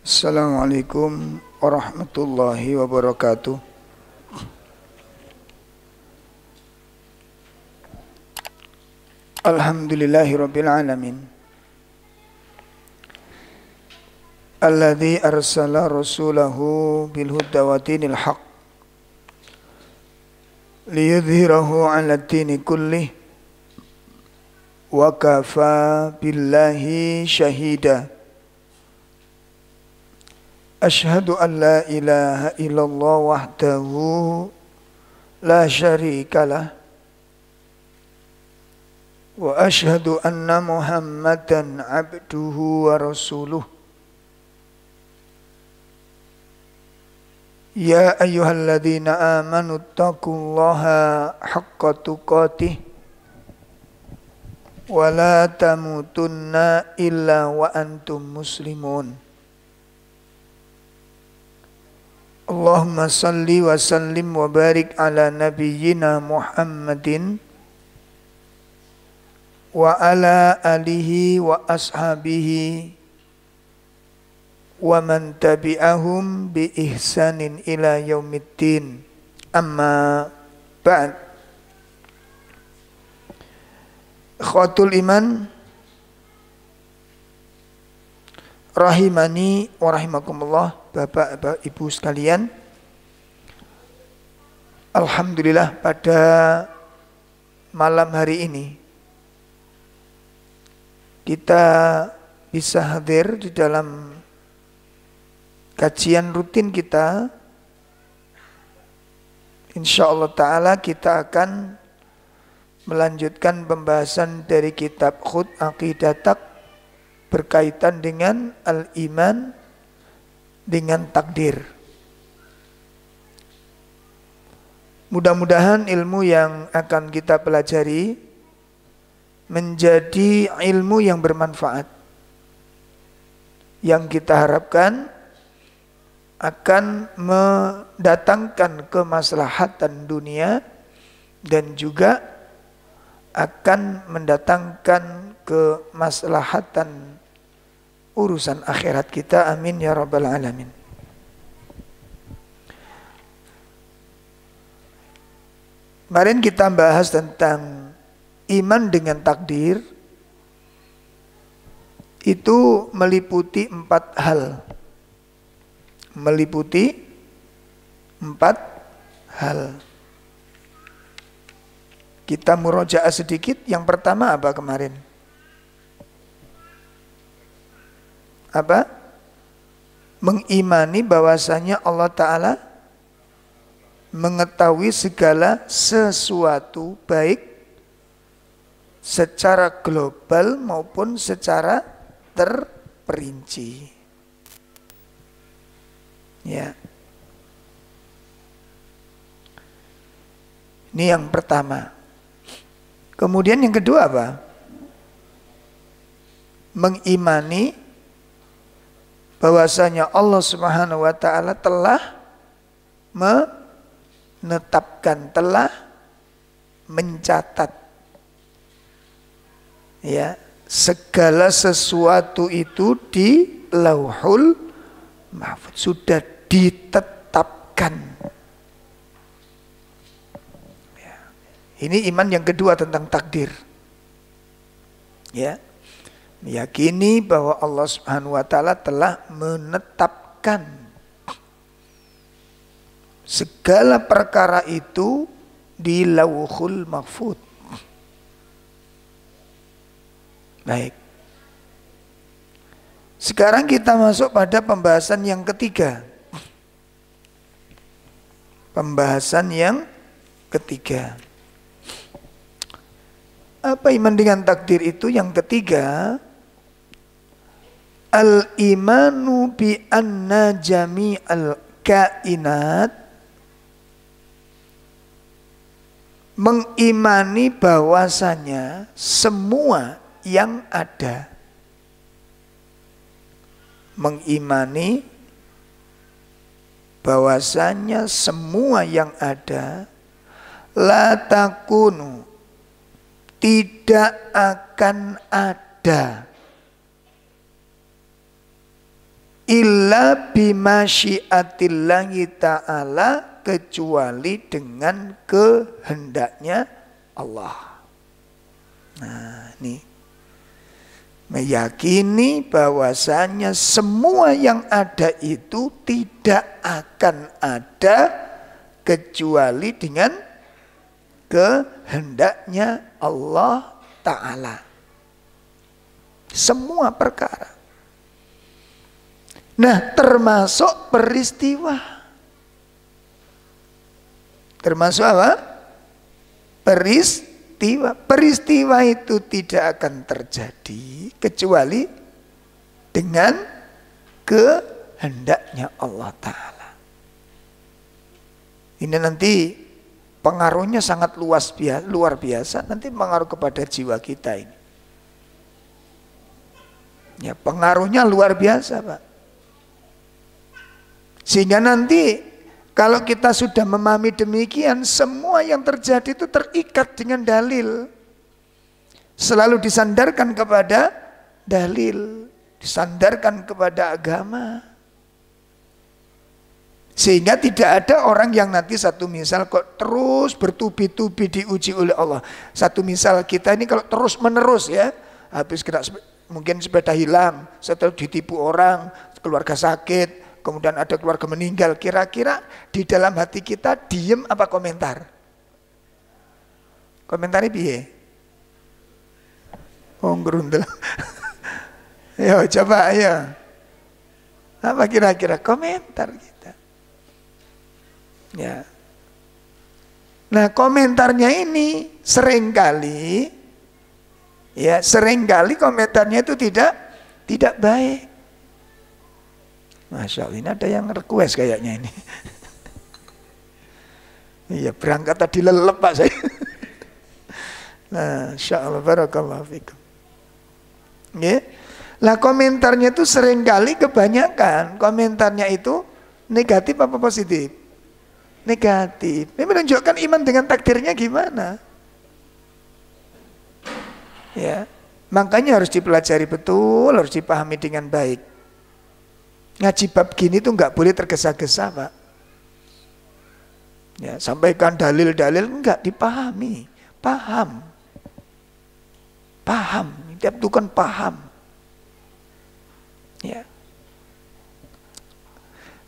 Assalamualaikum warahmatullahi wabarakatuh. Alhamdulillahi rabbil alamin. Alladzi arsala rasulahu bil huda wa dinil haq liyudhhirahu 'ala ad-dini kullih wa kafa billahi syahida. Ashhadu an la ilaha illallah wahdahu la syarikalah wa ashhadu anna Muhammadan abduhu wa rasuluh. Ya ayyuhalladzina amanu taqullaha haqqa tuqatih wa la tamutunna illa wa antum muslimun. Allahumma salli wa sallim wa barik ala nabiyyina Muhammadin wa ala alihi wa ashabihi wa man tabi'ahum bi ihsanin ila yaumiddin. Amma ba'd. Ikhwatul iman rahimani wa rahimakumullah, Bapak Ibu sekalian. Alhamdulillah pada malam hari ini kita bisa hadir di dalam kajian rutin kita. Insyaallah ta'ala kita akan melanjutkan pembahasan dari kitab Khud Aqidatak berkaitan dengan al-iman dengan takdir. Mudah-mudahan ilmu yang akan kita pelajari menjadi ilmu yang bermanfaat, yang kita harapkan akan mendatangkan kemaslahatan dunia dan juga akan mendatangkan kemaslahatan urusan akhirat kita. Amin ya rabbal alamin. Kemarin kita bahas tentang iman dengan takdir. Itu meliputi 4 hal. Meliputi 4 hal. Kita murojaah sedikit. Yang pertama apa kemarin? Apa? Mengimani bahwasanya Allah Ta'ala mengetahui segala sesuatu, baik secara global maupun secara terperinci. Ya. Ini yang pertama. Kemudian yang kedua apa? Mengimani bahwasanya Allah Subhanahu wa taala telah menetapkan, telah mencatat ya segala sesuatu itu di Lauhul Mahfuz, sudah ditetapkan. Ya. Ini iman yang kedua tentang takdir. Ya. Meyakini bahwa Allah Subhanahu wa taala telah menetapkan segala perkara itu di Lauhul Mahfuz. Baik. Sekarang kita masuk pada pembahasan yang ketiga. Pembahasan yang ketiga. Apa iman dengan takdir itu? Yang ketiga, al-imanu bi anna jami'al kainat, mengimani bahwasanya semua yang ada, mengimani bahwasanya semua yang ada, la takunu, tidak akan ada, illa bimasyiatillahi ta'ala, kecuali dengan kehendaknya Allah. Nah, ini meyakini bahwasanya semua yang ada itu tidak akan ada kecuali dengan kehendaknya Allah Ta'ala. Semua perkara. Nah, termasuk peristiwa. Termasuk apa? Peristiwa. Peristiwa itu tidak akan terjadi kecuali dengan kehendaknya Allah Ta'ala. Ini nanti pengaruhnya sangat luar biasa, nanti pengaruh kepada jiwa kita ini. Ya, pengaruhnya luar biasa, Pak. Sehingga nanti kalau kita sudah memahami demikian, semua yang terjadi itu terikat dengan dalil. Selalu disandarkan kepada dalil, disandarkan kepada agama. Sehingga tidak ada orang yang nanti satu misal kok terus bertubi-tubi diuji oleh Allah. Satu misal kita ini kalau terus menerus ya, habis kena mungkin sepeda hilang, setelah ditipu orang, keluarga sakit, kemudian ada keluarga meninggal. Kira-kira di dalam hati kita diem apa komentar? Komentarnya piye? Oh ngerundel. Yo coba ayo. Apa kira-kira komentar kita? Ya. Nah, komentarnya ini seringkali komentarnya itu tidak baik. Masya Allah, ini ada yang request kayaknya ini. Iya, berangkat tadi lelep Pak saya. Nah, Masya Allah, barakallahu fikum. Ya. Lah komentarnya itu seringkali kebanyakan komentarnya itu negatif apa positif? Negatif. Ini menunjukkan iman dengan takdirnya gimana. Ya, makanya harus dipelajari betul, harus dipahami dengan baik. Ngaji bab gini tuh nggak boleh tergesa-gesa, Pak. Ya, sampaikan dalil-dalil enggak dipahami, paham. Tiap itu kan paham. Ya.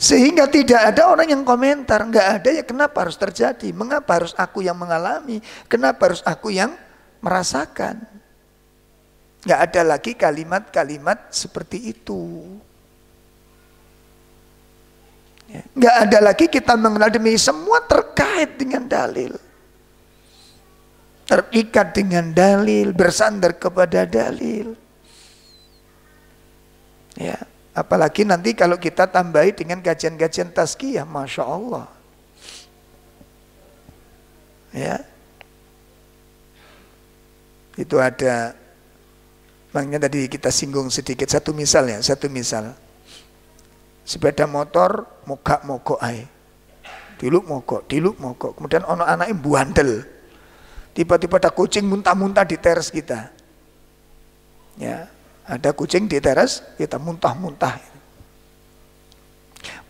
Sehingga tidak ada orang yang komentar, enggak ada, ya kenapa harus terjadi? Mengapa harus aku yang mengalami? Kenapa harus aku yang merasakan? Enggak ada lagi kalimat-kalimat seperti itu. Enggak ada lagi kita mengenal demi semua terkait dengan dalil. Terikat dengan dalil, bersandar kepada dalil. Ya. Apalagi nanti kalau kita tambahi dengan kajian-kajian tazkiyah, Masya Allah. Ya. Itu ada, makanya tadi kita singgung sedikit, satu misal. Sepeda motor mogok ae. Diluk mogok. Kemudian ono anaknya buandel. Tiba-tiba ada kucing muntah-muntah di teras kita. Ya. Ada kucing di teras, kita muntah-muntah.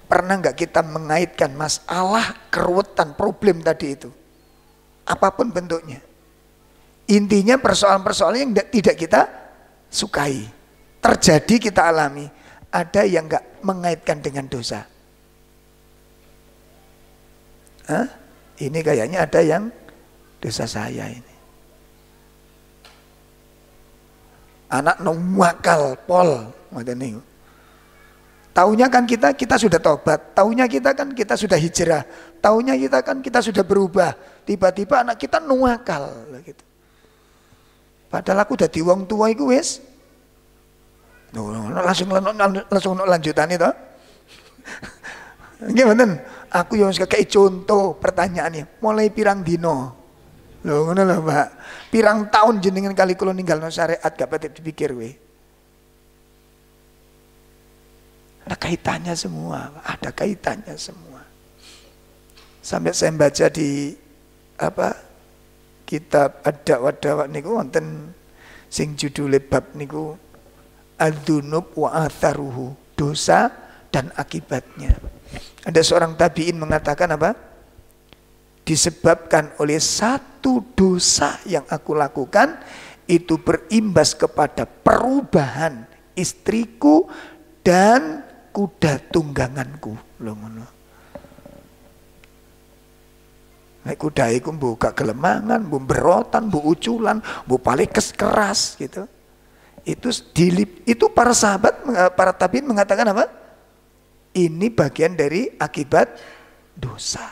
Pernah nggak kita mengaitkan masalah, keruwetan, problem tadi itu? Apapun bentuknya. Intinya persoalan-persoalan yang tidak kita sukai. Terjadi kita alami. Ada yang nggak mengaitkan dengan dosa. Hah? Ini kayaknya ada yang dosa saya ini. Anak numakal pol, taunya kan kita sudah tobat, taunya kita kan kita sudah hijrah, taunya kita kan kita sudah berubah. Tiba-tiba anak kita numakal, gitu. Padahal aku udah wong tua iku wis. Langsung lanjutan itu. Gimana? Aku yang kayak contoh pertanyaannya, mulai pirang dino. Loh ngono lho, Pak. Pirang tahun jenengan kali kula ninggalno syariat gak patut dipikir we. Ada kaitannya semua, Pak. Ada kaitannya semua. Sampai saya baca di kitab ad-da'wah niku wonten sing judule bab niku adzunub wa atharuhu, dosa dan akibatnya. Ada seorang tabi'in mengatakan apa? Disebabkan oleh satu dosa yang aku lakukan, itu berimbas kepada perubahan istriku dan kuda tungganganku. Loh ngono. Nek kuda iku mbok gak gelemangan, mbok berotan, mbok uculan, mbok palekes keras gitu. Itu para sahabat, para tabiin mengatakan apa? Ini bagian dari akibat dosa.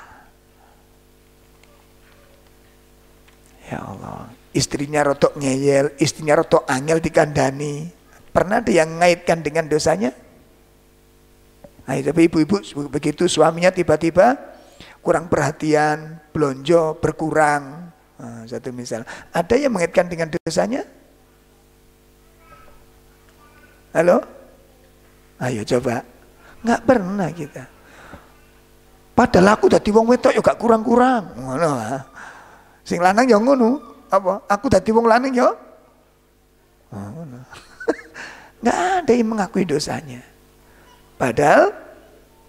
Ya Allah, istrinya rotok ngeyel, istrinya rotok angel dikandani. Pernah ada yang ngaitkan dengan dosanya? Nah, tapi ibu-ibu begitu suaminya tiba-tiba kurang perhatian, belonjo berkurang. Nah, satu misal. Ada yang mengaitkan dengan dosanya? Halo? Ayo coba. Nggak pernah kita. Padahal aku dadi wong wedok ya gak kurang-kurang. Ngono. Sing lanang ya ngono. Apa? Aku dadi wong lanang ya. Ngono. Nggak ada yang mengakui dosanya. Padahal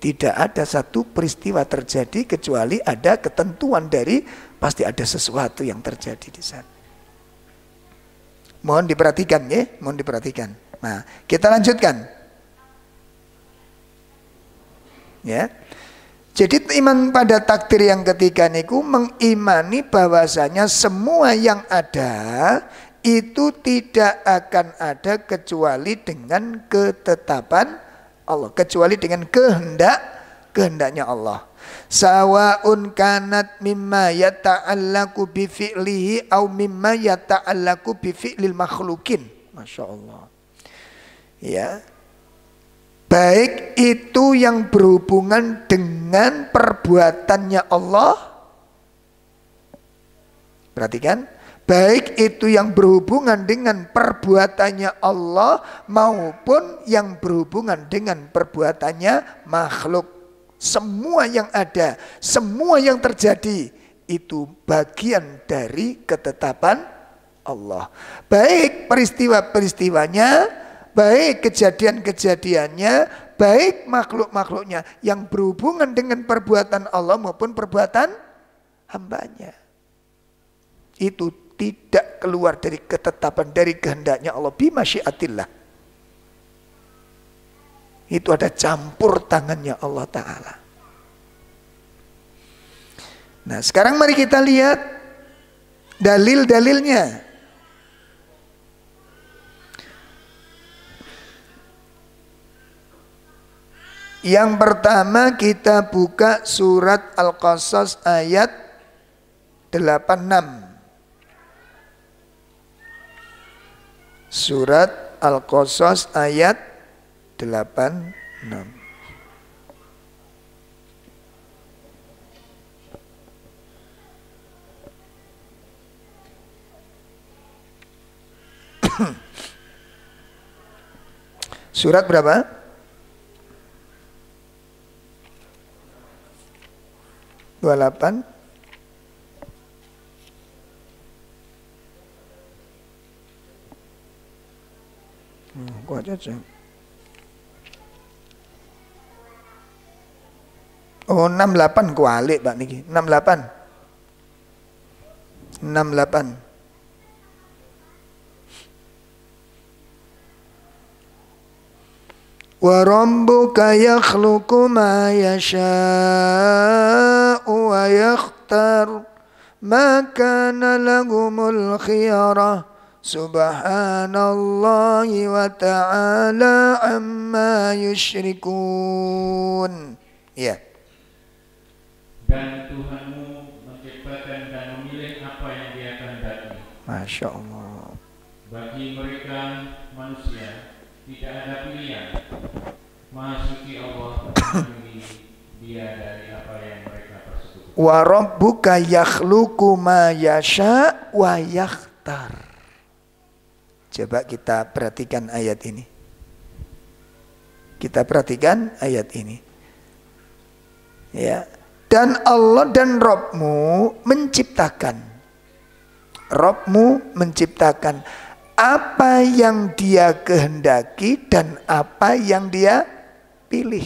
tidak ada satu peristiwa terjadi kecuali ada ketentuan dari pasti ada sesuatu yang terjadi di sana. Mohon diperhatikan ya, mohon diperhatikan. Nah, kita lanjutkan. Ya. Jadi iman pada takdir yang ketiga niku mengimani bahwasanya semua yang ada itu tidak akan ada kecuali dengan ketetapan Allah, kecuali dengan kehendaknya Allah. Sawaun kanat mimma yata'allaku bi fi'lihi au mimma yata'allaku bi fi'lil makhlukin. Masya Allah. Ya. Baik itu yang berhubungan dengan perbuatannya Allah. Perhatikan, baik itu yang berhubungan dengan perbuatannya Allah maupun yang berhubungan dengan perbuatannya makhluk. Semua yang ada, semua yang terjadi itu bagian dari ketetapan Allah. Baik peristiwa-peristiwanya, baik kejadian-kejadiannya, baik makhluk-makhluknya yang berhubungan dengan perbuatan Allah maupun perbuatan hambanya. Itu tidak keluar dari ketetapan, dari kehendaknya Allah, bimasyiatillah. Itu ada campur tangannya Allah Ta'ala. Nah sekarang mari kita lihat dalil-dalilnya. Yang pertama kita buka surat Al-Qasas ayat 86. Surat Al-Qasas ayat 86. Surat berapa? 28. Kok aja. Oh 68 kualik Pak niki. 68. 68. Wa rabbuka yakhluqu ma yasha'u wa yakhtar ma kana lahumul khiyarah subhanallahi wa ta'ala amma yusyrikun. Ya. Dan Tuhanmu menciptakan dan memilih apa yang Dia kehendaki. Masya Allah. Bagi mereka manusia tidak ada pilihan. Maha suci Allah melindungi Dia dari apa yang mereka persekutukan. Wa rabbuka yakhluqu ma yasha wa yakhtar. Coba kita perhatikan ayat ini. Kita perhatikan ayat ini. Ya. Dan Allah dan Rabbmu menciptakan. Rabbmu menciptakan apa yang Dia kehendaki dan apa yang Dia pilih.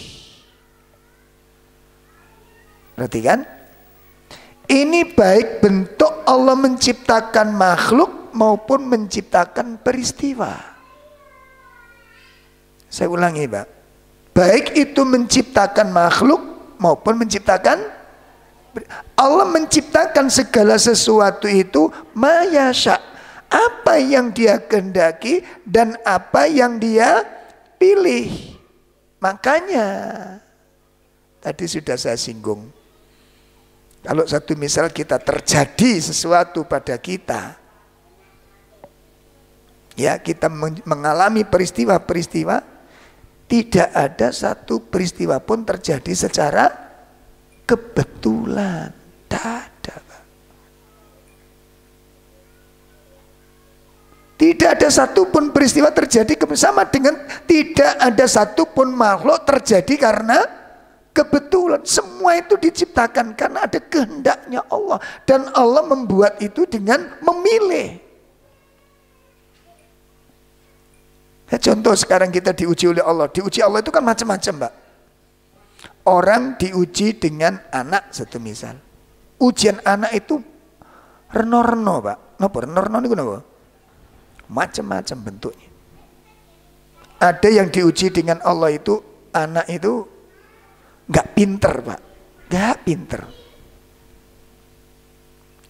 Perhatikan, ini baik bentuk Allah menciptakan makhluk maupun menciptakan peristiwa. Saya ulangi, Pak. Baik itu menciptakan makhluk maupun menciptakan, Allah menciptakan segala sesuatu itu mayasya, apa yang dia kehendaki dan apa yang dia pilih. Makanya tadi sudah saya singgung, kalau satu misal kita terjadi sesuatu pada kita, ya kita mengalami peristiwa-peristiwa, tidak ada satu peristiwa pun terjadi secara kebetulan. Tidak ada, Pak. Tidak ada satupun peristiwa terjadi sama dengan tidak ada satupun makhluk terjadi karena kebetulan. Semua itu diciptakan karena ada kehendaknya Allah, dan Allah membuat itu dengan memilih. Contoh sekarang kita diuji oleh Allah. Diuji Allah itu kan macam-macam, Pak. Orang diuji dengan anak satu misal. Ujian anak itu reno-reno, Pak. Napa reno-reno niku napa? Macam-macam bentuknya. Ada yang diuji dengan Allah itu anak itu nggak pinter, Pak. Nggak pinter.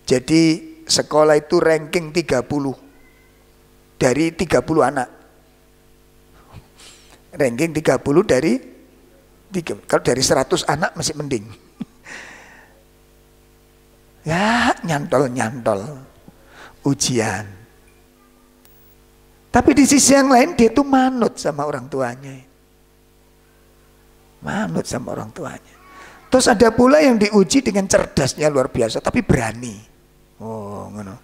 Jadi sekolah itu ranking 30 dari 30 anak. Ranking 30 dari 3. Kalau dari 100 anak masih mending. Ya, nyantol-nyantol ujian. Tapi di sisi yang lain dia itu manut sama orang tuanya. Manut sama orang tuanya. Terus ada pula yang diuji dengan cerdasnya luar biasa tapi berani. Oh, ngono.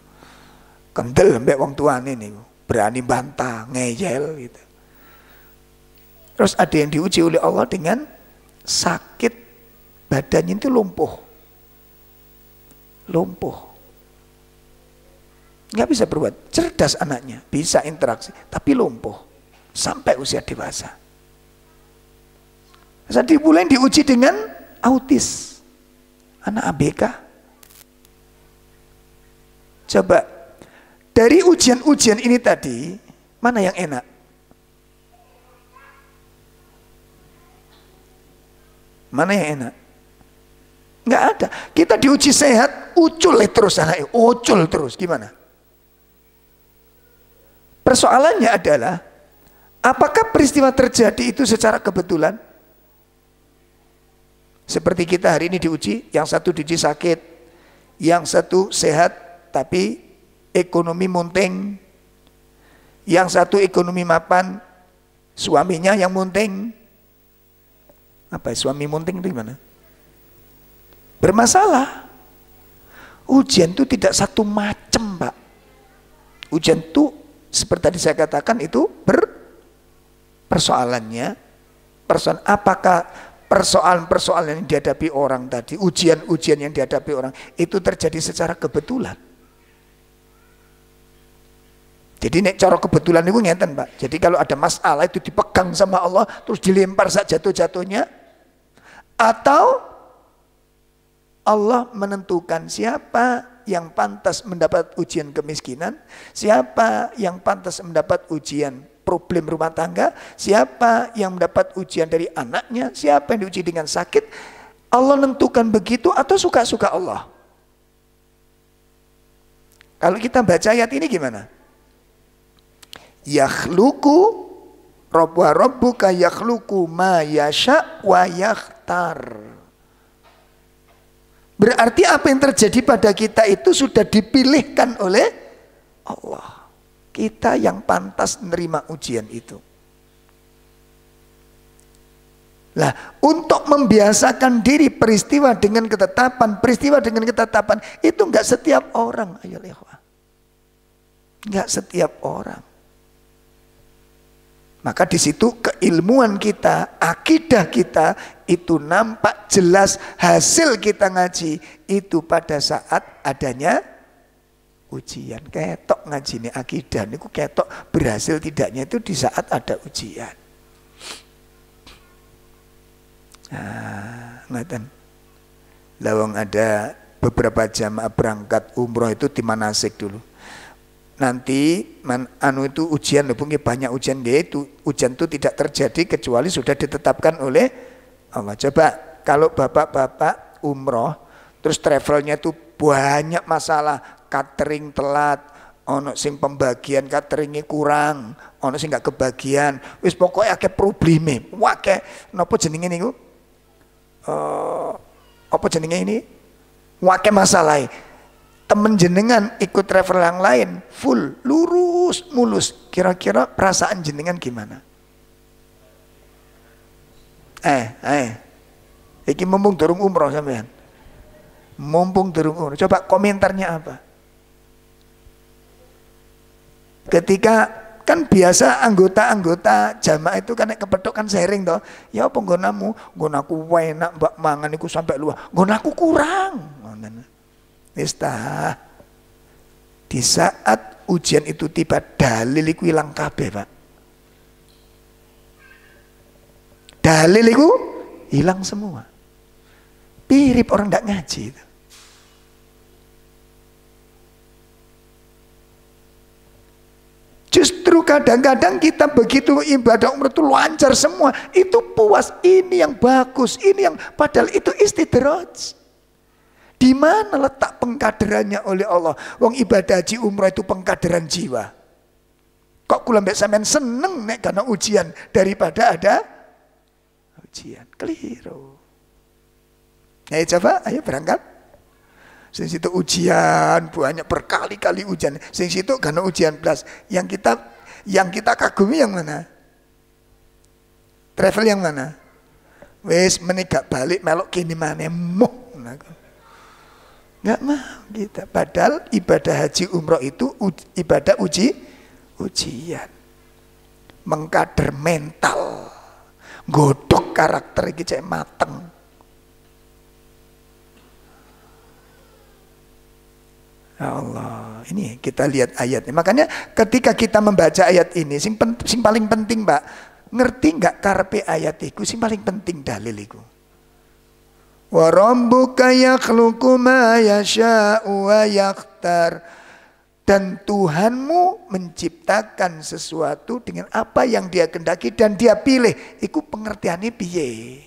Kendel mbek wong tuane niku. Berani bantah, ngeyel gitu. Terus ada yang diuji oleh Allah dengan sakit, badannya itu lumpuh. Lumpuh. Nggak bisa berbuat. Cerdas anaknya, bisa interaksi, tapi lumpuh. Sampai usia dewasa. Saat dimulai diuji dengan autis. Anak ABK. Coba, dari ujian-ujian ini tadi, mana yang enak? Mana yang enak? Nggak ada. Kita diuji sehat, ucul terus anaknya, ucul terus. Gimana? Persoalannya adalah, apakah peristiwa terjadi itu secara kebetulan? Seperti kita hari ini diuji, yang satu diuji sakit, yang satu sehat tapi ekonomi munting, yang satu ekonomi mapan, suaminya yang munting. Apa suami munting itu gimana? Bermasalah. Ujian itu tidak satu macam, Pak. Ujian itu seperti tadi saya katakan itu persoalannya, apakah persoalan-persoalan yang dihadapi orang tadi, ujian-ujian yang dihadapi orang itu terjadi secara kebetulan. Jadi nek cara kebetulan itu ngeten, Pak. Jadi kalau ada masalah itu dipegang sama Allah terus dilempar sak jatuh-jatuhnya, atau Allah menentukan siapa yang pantas mendapat ujian kemiskinan, siapa yang pantas mendapat ujian problem rumah tangga, siapa yang mendapat ujian dari anaknya, siapa yang diuji dengan sakit. Allah menentukan begitu atau suka-suka Allah? Kalau kita baca ayat ini gimana? Yakhluqu wa rabbuka yakhluqu ma yasha wa yakhtar. Berarti apa yang terjadi pada kita itu sudah dipilihkan oleh Allah. Kita yang pantas menerima ujian itu. Lah, untuk membiasakan diri peristiwa dengan ketetapan itu enggak setiap orang, ayo ikhwah. Enggak setiap orang. Maka di situ keilmuan kita, akidah kita itu nampak jelas hasil kita ngaji itu pada saat adanya ujian. Ketok ngaji ini akidah ini ketok berhasil tidaknya itu di saat ada ujian. Nah, ngeten. Lawang ada beberapa jamaah berangkat umroh itu di manasik dulu. Nanti itu ujian, banyak ujian itu. Ujian itu tidak terjadi kecuali sudah ditetapkan oleh Allah. Coba kalau bapak-bapak umroh terus travelnya itu banyak masalah, catering telat, ono sing pembagian cateringnya kurang, ono sing nggak kebagian, wis pokoknya akeh probleme, wake, nopo jenenge niku, apa jenenge ini, wake masalah. Temen jenengan ikut travel yang lain full lurus mulus, kira-kira perasaan jenengan gimana? Iki mumpung durung umroh sampean, mumpung durung umroh, coba komentarnya apa? Ketika kan biasa anggota-anggota jamaah itu kan kepethuk kan sharing toh, ya apa nggonamu, nggonaku enak mbak mangan iku sampai luar, nggonaku kurang. Nista. Di saat ujian itu tiba, dalil iku ilang kabeh, Pak. Dalil iku hilang semua. Pirip orang ndak ngaji itu. Justru kadang-kadang kita begitu ibadah umrah itu lancar semua, itu puas, ini yang bagus, ini yang padahal itu istidraj. Di mana letak pengkaderannya oleh Allah? Wong ibadah haji umrah itu pengkaderan jiwa. Kok kula mbek sampean seneng nek karena ujian daripada ada ujian? Keliru. Ayo coba, ayo berangkat. Sing situ ujian banyak berkali-kali ujian. Sing situ karena ujian plus. Yang kita kagumi yang mana? Travel yang mana? Wes menegak balik melok kini mana moh. Nggak mau kita. Padahal ibadah haji umroh itu ibadah ujian, mengkader mental, godok karakter iki cek mateng. Ya Allah, ini kita lihat ayatnya. Makanya ketika kita membaca ayat ini, sing paling penting, Mbak, ngerti nggak karpe ayat itu? Sing paling penting dalil itu. Wa rabbuka yakhluqu ma yasha'u wa yakhtar. Dan Tuhanmu menciptakan sesuatu dengan apa yang Dia kehendaki dan Dia pilih. Iku pengertiannya piye?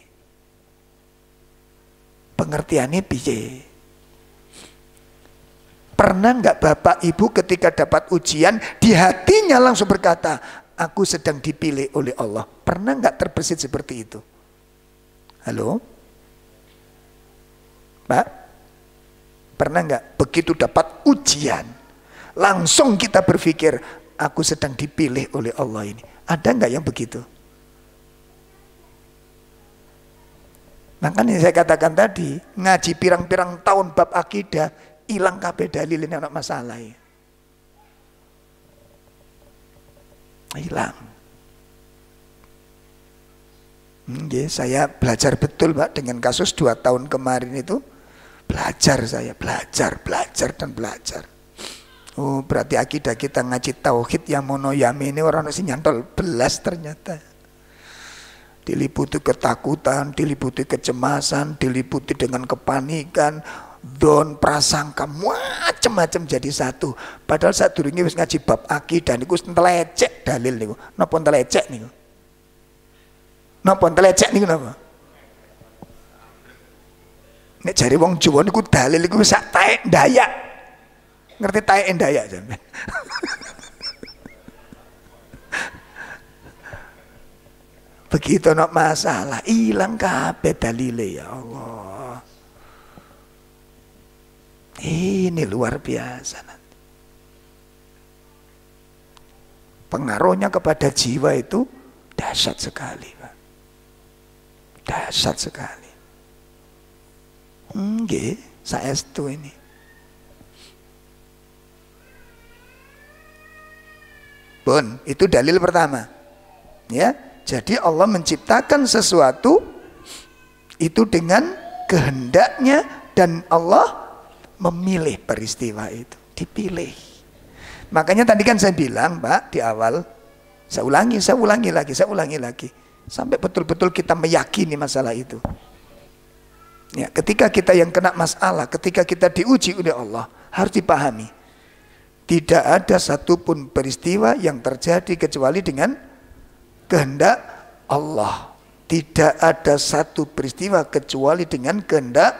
Pengertiannya piye? Pernah nggak Bapak Ibu ketika dapat ujian di hatinya langsung berkata, aku sedang dipilih oleh Allah? Pernah nggak terbersit seperti itu? Halo? Pak, pernah nggak begitu dapat ujian langsung kita berpikir aku sedang dipilih oleh Allah ini? Ada nggak yang begitu? Makanya saya katakan tadi, ngaji pirang-pirang tahun bab akidah hilang kabeh dalil ini anak masalah ya. Hilang. Saya belajar betul Pak dengan kasus 2 tahun kemarin itu. Belajar saya, belajar dan belajar. Oh berarti akidah kita ngaji tauhid yang monoyami ini orang masih nyantol belas ternyata. Diliputi ketakutan, diliputi kecemasan, diliputi dengan kepanikan, don prasangka macam-macam jadi satu. Padahal saat dulu ini ngaji bab akidah niku entelecek dalil niku. Napa entelecek niku? Napa entelecek niku napa? Nek jari wong Jawa niku dalil niku sak taek Dayak. Ngerti taek Dayak sampean? Begitu nak masalah hilang kabeh dalile ya Allah. Ini luar biasa nanti. Pengaruhnya kepada jiwa itu dahsyat sekali, Pak. Dahsyat sekali. Nggih, saestu ini. Pun, itu dalil pertama. Ya, jadi Allah menciptakan sesuatu itu dengan kehendaknya dan Allah memilih peristiwa itu, dipilih. Makanya tadi kan saya bilang, Pak, di awal, saya ulangi lagi. Sampai betul-betul kita meyakini masalah itu. Ya, ketika kita yang kena masalah, ketika kita diuji oleh Allah, harus dipahami. Tidak ada satupun peristiwa yang terjadi kecuali dengan kehendak Allah. Tidak ada satu peristiwa kecuali dengan kehendak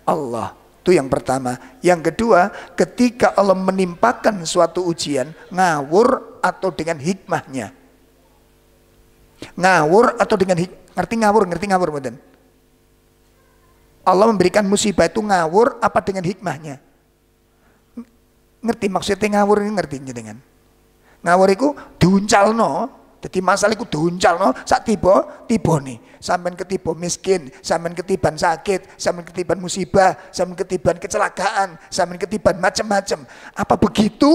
Allah. Itu yang pertama. Yang kedua, ketika Allah menimpakan suatu ujian, ngawur atau dengan hikmahnya. Ngawur atau dengan ngerti ngawur mboten? Allah memberikan musibah itu ngawur apa dengan hikmahnya? Ngerti maksudnya ngawur ini, ngerti jenengan? Ngawur itu diuncalno. Jadi masalah itu diuncalno sak tiba nih. Sampean ketiba miskin, sampean ketiban sakit, sampean ketiban musibah, sampean ketiban kecelakaan, sampean ketiban macam-macam. Apa begitu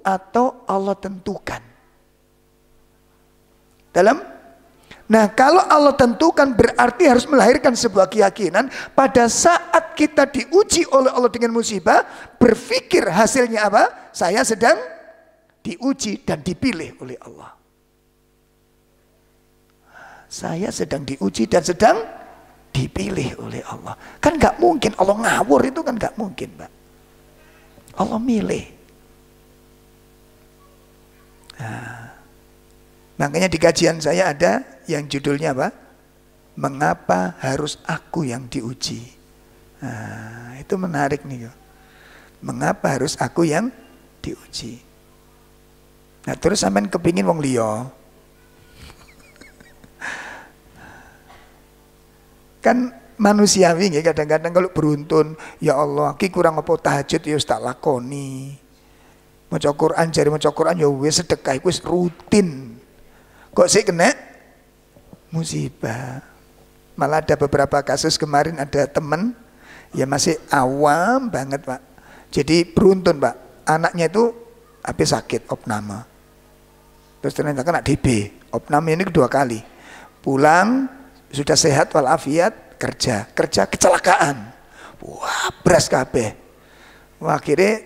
atau Allah tentukan? Nah, kalau Allah tentukan berarti harus melahirkan sebuah keyakinan pada saat kita diuji oleh Allah dengan musibah, berpikir hasilnya apa? Saya sedang diuji dan dipilih oleh Allah. Saya sedang diuji dan sedang dipilih oleh Allah. Kan gak mungkin Allah ngawur, itu kan gak mungkin, Pak. Allah milih. Nah, makanya di kajian saya ada yang judulnya apa? Mengapa harus aku yang diuji? Nah, itu menarik nih. Mengapa harus aku yang diuji? Nah, terus sampean kepingin wong liya. Kan manusiawi nggih, kadang-kadang kalau beruntun, ya Allah, ki kurang apa tahajud ya wis tak lakoni. Maca Quran, jare maca Quran ya wis sedekah wis rutin. Kok sih kena musibah. Malah ada beberapa kasus kemarin, ada teman ya masih awam banget, Pak. Jadi beruntun, Pak. Anaknya itu habis sakit opname. Terus ternyata kena DB. Opname ini kedua kali. Pulang sudah sehat walafiat, kerja kecelakaan. Wah, beras kabeh. Wah, akhirnya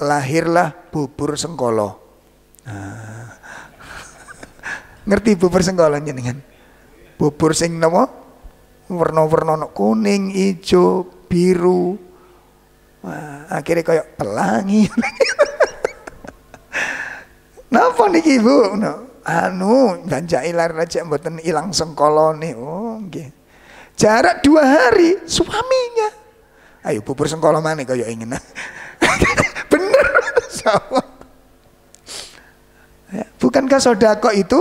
lahirlah bubur sengkolo. Nah. Ngerti bubur sengkolo jenengan? Bubur sing napa? Warna-warna kuning, hijau, biru. Wah, akhirnya kayak pelangi. Napa niki, Bu? No. Janjai lar aja mboten ilang sengkolone. Oh, nggih. Jarak 2 hari suaminya. Ayo bubur sengkolo maneh kaya ingin. Bener. Ya, bukankah sedekah itu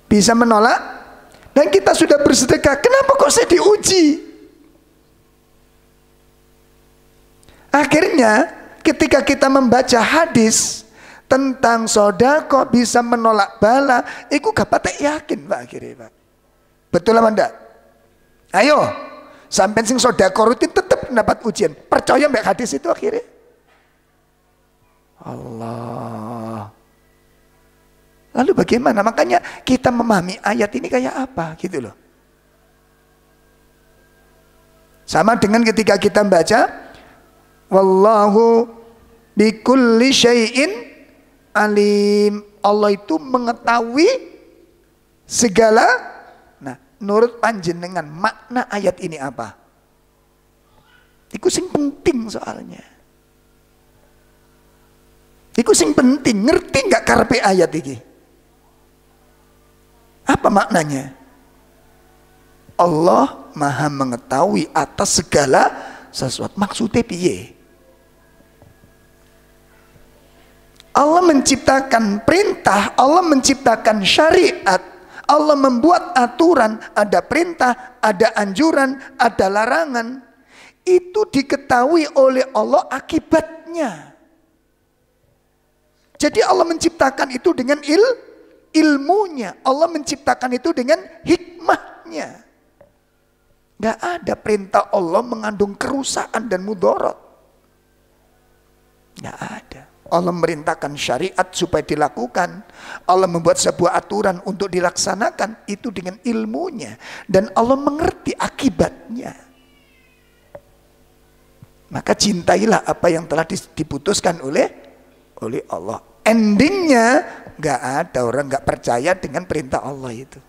bisa menolak? Dan kita sudah bersedekah, kenapa kok saya diuji? Akhirnya ketika kita membaca hadis tentang sedekah bisa menolak bala, iku gak patek yakin, Pak, akhirnya, Pak. Betul apa enggak? Ayo, sampai sing sedekah rutin tetap mendapat ujian. Percaya mbak hadis itu akhirnya? Allah. Lalu bagaimana? Makanya kita memahami ayat ini kayak apa gitu loh. Sama dengan ketika kita baca wallahu bikulli syai'in alim. Allah itu mengetahui segala. Nah, menurut panjenengan makna ayat ini apa? Iku sing penting soalnya. Iku sing penting. Ngerti nggak karepe ayat ini? Apa maknanya? Allah maha mengetahui atas segala sesuatu. Maksudnya piye? Allah menciptakan perintah, Allah menciptakan syariat, Allah membuat aturan, ada perintah, ada anjuran, ada larangan. Itu diketahui oleh Allah akibatnya. Jadi Allah menciptakan itu dengan ilmunya, Allah menciptakan itu dengan hikmahnya. Gak ada perintah Allah mengandung kerusakan dan mudarat. Gak ada. Allah merintahkan syariat supaya dilakukan. Allah membuat sebuah aturan untuk dilaksanakan. Itu dengan ilmunya. Dan Allah mengerti akibatnya. Maka cintailah apa yang telah diputuskan oleh Allah. endingnya nggak ada orang nggak percaya dengan perintah Allah itu.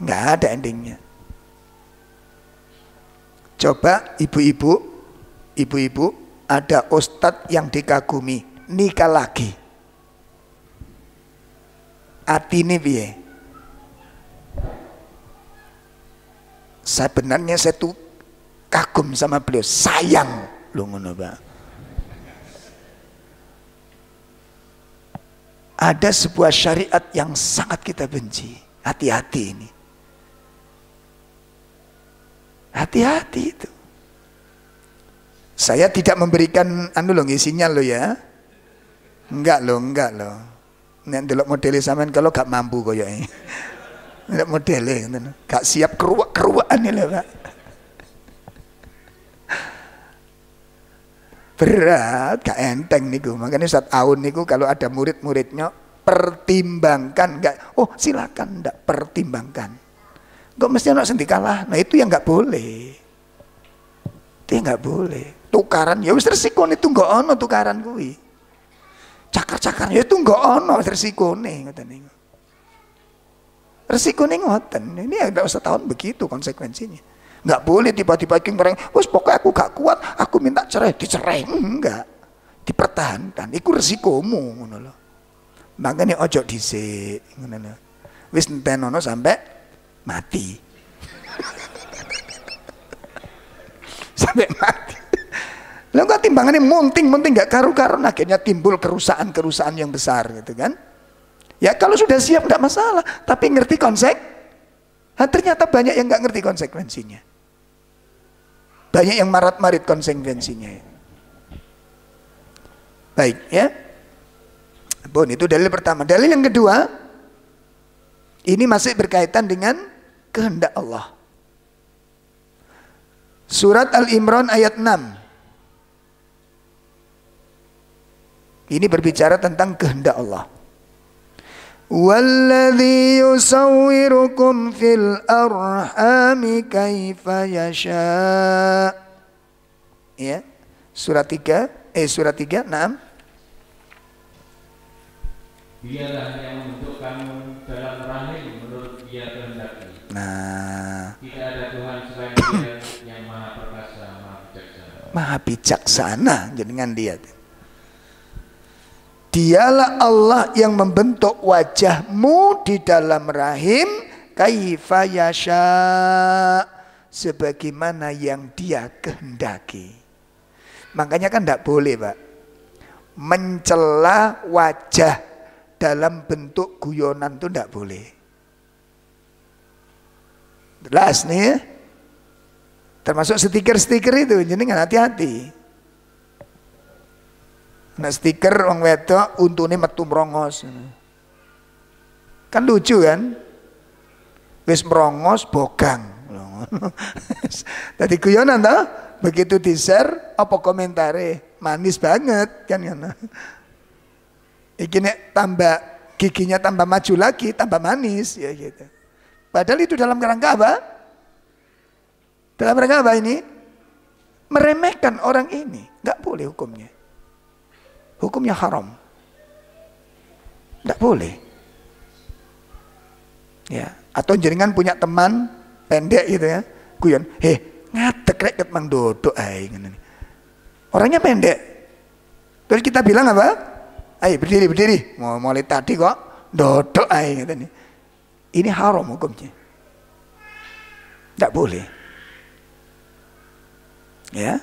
Nggak ada endingnya. Coba ibu-ibu ada ustadz yang dikagumi nikah lagi, atine piye? Sebenarnya saya tuh kagum sama beliau, sayang lho ngono, Pak. Ada sebuah syariat yang sangat kita benci. Hati-hati ini. Hati-hati itu. Saya tidak memberikan sinyal lo ya. Enggak loh. Nek ndelok modele sampean kalau gak mampu koyoke. Ndelok modele ngoten. Gak siap keruak-keruakan lho, Pak. Berat, gak enteng niku. Makanya Ustaz Aun niku kalau ada murid-muridnya pertimbangkan, enggak. Oh, silakan, enggak pertimbangkan. Kok mesti anak sendiri kalah. Nah, itu yang enggak boleh. Itu yang enggak boleh. Tukaran ya wis resikone itu enggak ono tukaran kuwi. Cakar-cakar ya itu enggak ono resikone ngoten niku. Resikone ngoten. Ini enggak usah tahun begitu konsekuensinya. Nggak boleh tiba-tiba orang, wes pokoknya aku gak kuat, aku minta cerai, dicerai. Enggak, dipertahankan. Iku resikomu, ngono lho. Makanya ojo dhisik, ngono lho. Wis entenono sampai mati. Sampai mati. Lah kok timbangannya munting nggak karu-karuan, akhirnya timbul kerusakan yang besar gitu kan. Ya kalau sudah siap enggak masalah, tapi ngerti konsep. Ternyata banyak yang nggak ngerti konsekuensinya. Banyak yang marat-marit konsekuensinya. Baik ya. Bon, itu dalil pertama. Dalil yang kedua, ini masih berkaitan dengan kehendak Allah. Surat Al-Imran ayat 6. Ini berbicara tentang kehendak Allah. Walladzi yusawwirukum fil arhami kaifa yasha. Ya. Surat 3, nah. Dialah yang membentuk kamu dalam rahim menurut Dia kehendaki. Nah, tidak ada Tuhan selain Dia yang Maha Perkasa, Maha Bijaksana. Maha bijaksana dengan Dia. Dialah Allah yang membentuk wajahmu di dalam rahim kaifa yasha, sebagaimana yang Dia kehendaki. Makanya kan tidak boleh, Pak, mencela wajah dalam bentuk guyonan itu tidak boleh. Jelas nih ya? Termasuk stiker-stiker itu, jadi hati-hati. Nah stiker wong wedok untune metu merongos. Kan lucu kan? Wis merongos bogang. Tadi guyonan toh? Begitu di-share apa komentare? Manis banget kan ngono. Iki nek tambah giginya tambah maju lagi, tambah manis ya gitu. Padahal itu dalam rangka apa? Dalam rangka apa ini? Meremehkan orang ini, enggak boleh hukumnya. Hukumnya haram. Tidak boleh. Ya, atau jenengan punya teman pendek gitu ya. Guyon, ngadek rek ket mang dodok ae ngene. Orangnya pendek. Terus kita bilang apa? Ayo berdiri. Mau mulai tadi kok dodok ae ngene. Ini haram hukumnya. Tidak boleh. Ya.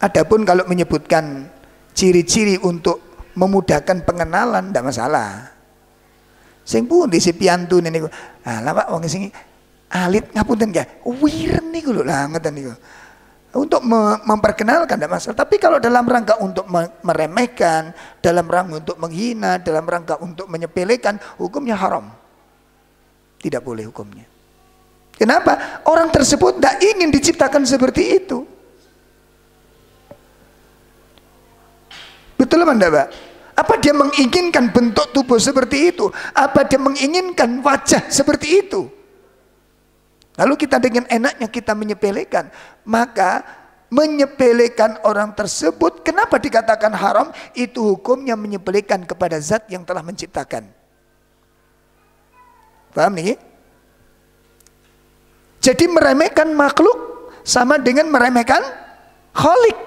Adapun kalau menyebutkan ciri-ciri untuk memudahkan pengenalan tidak masalah. Sing pundi si piantun niku. Lah Pak wong sing alit ngapunten nggih. Wiren niku lho lah ngeten niku. Untuk memperkenalkan tidak masalah. Tapi kalau dalam rangka untuk meremehkan, dalam rangka untuk menghina, dalam rangka untuk menyepelekan, hukumnya haram. Tidak boleh hukumnya. Kenapa? Orang tersebut tidak ingin diciptakan seperti itu. Betul apa enggak, Pak? Apa dia menginginkan bentuk tubuh seperti itu? Apa dia menginginkan wajah seperti itu? Lalu kita dengan enaknya kita menyepelekan. Maka menyepelekan orang tersebut. Kenapa dikatakan haram? Itu hukumnya menyepelekan kepada zat yang telah menciptakan. Paham nih? Jadi meremehkan makhluk sama dengan meremehkan Khalik.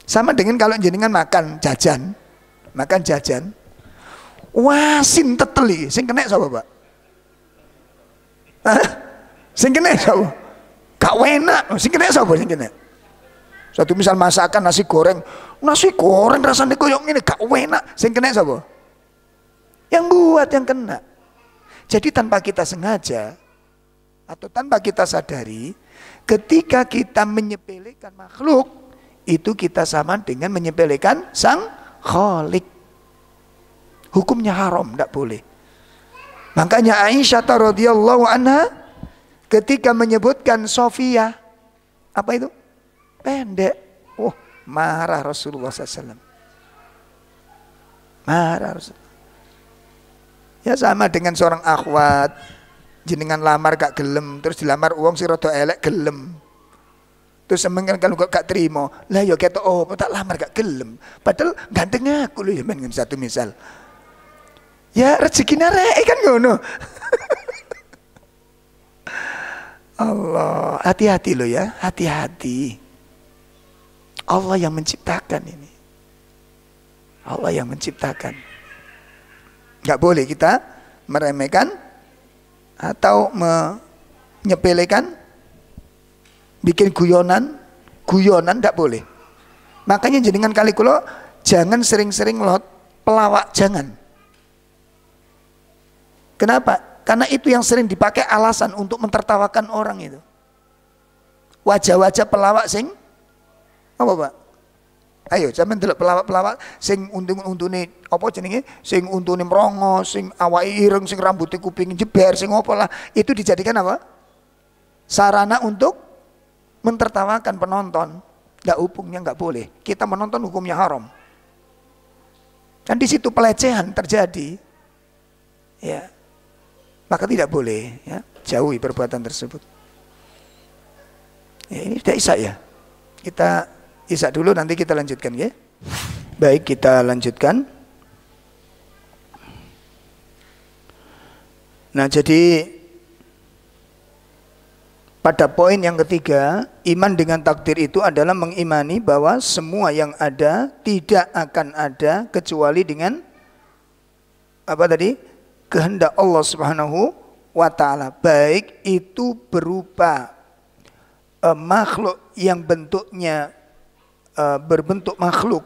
Sama dengan kalau jenengan makan jajan, wasin teteli, sing kena sapa, Pak? Hah? Sing kena sapa? Gak enak, sing kena sapa sing kena? Suatu misal masakan nasi goreng rasanya koyo ngene gak enak, sing kena sapa? Yang buat yang kena. Jadi tanpa kita sengaja atau tanpa kita sadari, ketika kita menyepelekan makhluk, itu kita sama dengan menyepelekan sang Khalik. Hukumnya haram, tidak boleh. Makanya Aisyah radhiyallahu anha ketika menyebutkan Sofia, apa itu? Pendek. Oh, marah Rasulullah SAW. Marah Rasulullah. Ya sama dengan seorang akhwat, jenengan lamar gak gelem, terus dilamar uang si rada elek gelem. Terus semengen kalau gak terima, lah ya kata oh tak lamar gak gelem. Padahal ganteng aku loh ya, dengan satu misal. Ya rezeki narek kan ngono. Allah, hati-hati loh ya, hati-hati. Allah yang menciptakan ini. Allah yang menciptakan. Gak boleh kita meremehkan atau menyepelekan, bikin guyonan tidak boleh. Makanya jenengan kali kula jangan sering-sering lot pelawak, jangan. Kenapa? Karena itu yang sering dipakai alasan untuk mentertawakan orang itu. Wajah-wajah pelawak sing apa, Pak? Ayo sampean delok pelawak-pelawak sing untune apa jenenge? Sing untune mrongo, sing awake ireng, sing rambutnya kuping jeber, sing apa lah. Itu dijadikan apa? Sarana untuk mentertawakan penonton. Nggak, hukumnya nggak boleh. Kita menonton hukumnya haram. Dan di situ pelecehan terjadi. Ya. Maka tidak boleh, ya. Jauhi perbuatan tersebut. Ya, ini sudah isya ya. Kita isya dulu, nanti kita lanjutkan ya. Baik, kita lanjutkan. Nah, jadi pada poin yang ketiga, iman dengan takdir itu adalah mengimani bahwa semua yang ada tidak akan ada kecuali dengan apa tadi? Kehendak Allah Subhanahu wa taala. Baik itu berupa makhluk yang bentuknya berbentuk makhluk,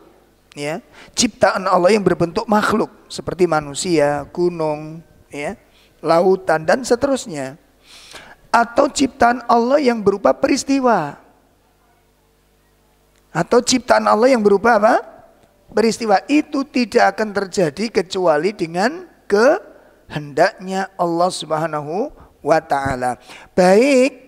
ya. Ciptaan Allah yang berbentuk makhluk seperti manusia, gunung, ya, lautan dan seterusnya. Atau ciptaan Allah yang berupa peristiwa. Atau ciptaan Allah yang berupa apa? Peristiwa. Itu tidak akan terjadi kecuali dengan kehendaknya Allah Subhanahu wa ta'ala. Baik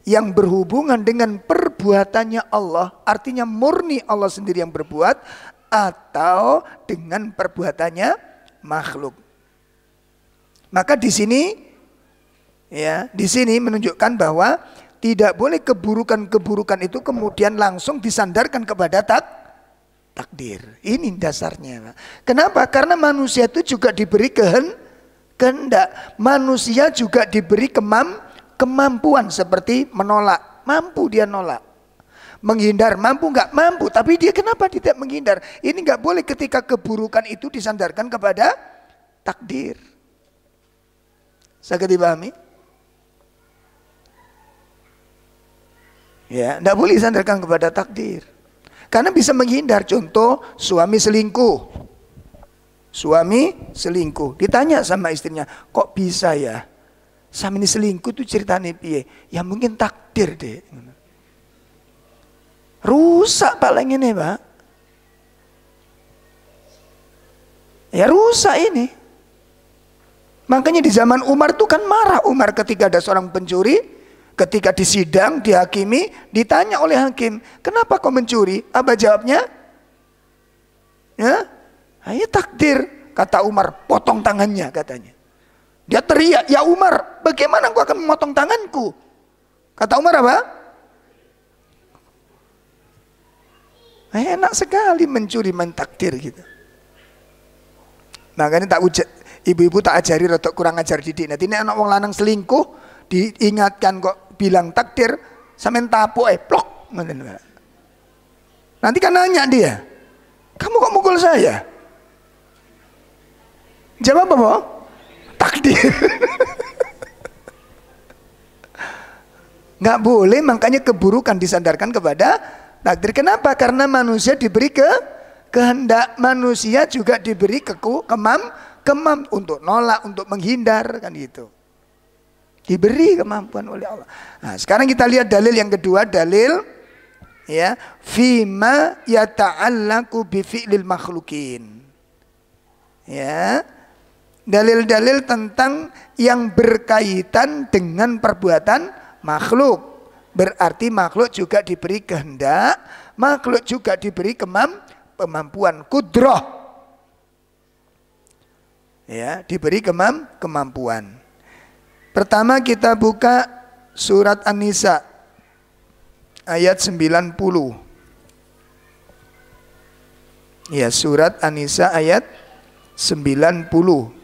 yang berhubungan dengan perbuatannya Allah, artinya murni Allah sendiri yang berbuat, atau dengan perbuatannya makhluk. Maka di sini, ya, di sini menunjukkan bahwa tidak boleh keburukan-keburukan itu kemudian langsung disandarkan kepada takdir. Ini dasarnya. Kenapa? Karena manusia itu juga diberi kehendak. Manusia juga diberi kemampuan seperti menolak. Mampu dia nolak. Menghindar mampu nggak? Mampu. Tapi dia kenapa tidak menghindar? Ini nggak boleh ketika keburukan itu disandarkan kepada takdir. Saya dipahami? Ya, tidak boleh disandarkan kepada takdir. Karena bisa menghindar. Contoh, suami selingkuh. Suami selingkuh. Ditanya sama istrinya, kok bisa ya? Suami ini selingkuh tuh ceritanya piye? Ya mungkin takdir deh. Rusak paling ini, Pak. Ya rusak ini. Makanya di zaman Umar tuh kan marah Umar ketika ada seorang pencuri. Ketika disidang, dihakimi, ditanya oleh hakim, kenapa kau mencuri? Apa jawabnya? Ya, ayo takdir. Kata Umar, potong tangannya katanya. Dia teriak, ya Umar, bagaimana kau akan memotong tanganku? Kata Umar apa? Enak sekali mencuri mentakdir gitu. Makanya ibu-ibu tak ajari rotok kurang ajar didik. Nanti ini anak wong lanang selingkuh diingatkan kok bilang takdir sampean tapuk plok. Nanti kan nanya dia, kamu kok mukul saya? Jawab apa? Takdir. Nggak boleh, makanya keburukan disandarkan kepada takdir. Kenapa? Karena manusia diberi kehendak, manusia juga diberi kemam untuk nolak, untuk menghindar, kan gitu. Diberi kemampuan oleh Allah. Nah, sekarang kita lihat dalil yang kedua, dalil ya, fima yata'allaku bi fi'lil makhlukin. Ya. Dalil-dalil tentang yang berkaitan dengan perbuatan makhluk. Berarti makhluk juga diberi kehendak, makhluk juga diberi kemampuan, kudrah. Ya, diberi kemampuan. Pertama kita buka surat An-Nisa ayat 90. Ya, surat An-Nisa ayat 90.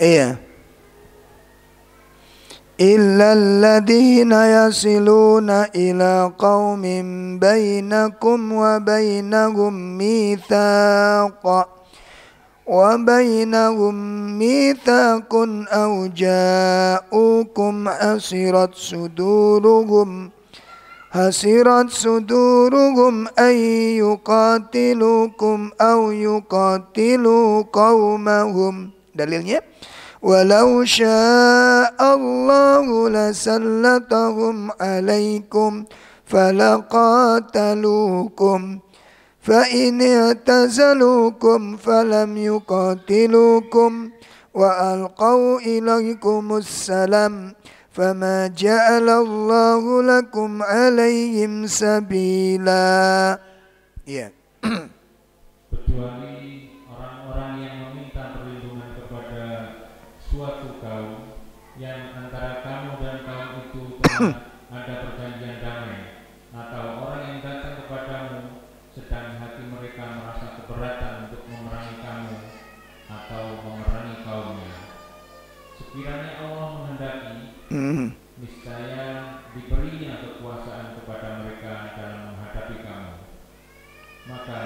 Iya. Illal ladzina yasiluna ila qaumin bainakum wa bainahum mitsaqun aw ja'ukum hasirat suduruhum ay yuqatilukum aw yuqatilu qaumahum. Dalilnya, walau sya'allahu lasallatahum alaikum falaqatalukum fa in i'tazalukum falam yuqatilukum wa alqaw ilaikumus salam fama ja'alallahu lakum alaihim sabila. Ya. Kecuali orang-orang yang meminta perlindungan kepada suatu kaum yang antara kamu dan kaum itu telah ada perjanjian damai, atau orang yang datang kepadamu sedang hati mereka merasa keberatan untuk memerangi kamu atau memerangi kaumnya. Sekiranya Allah menghendaki, niscaya diberinya kekuasaan kepada mereka dalam menghadapi kamu, maka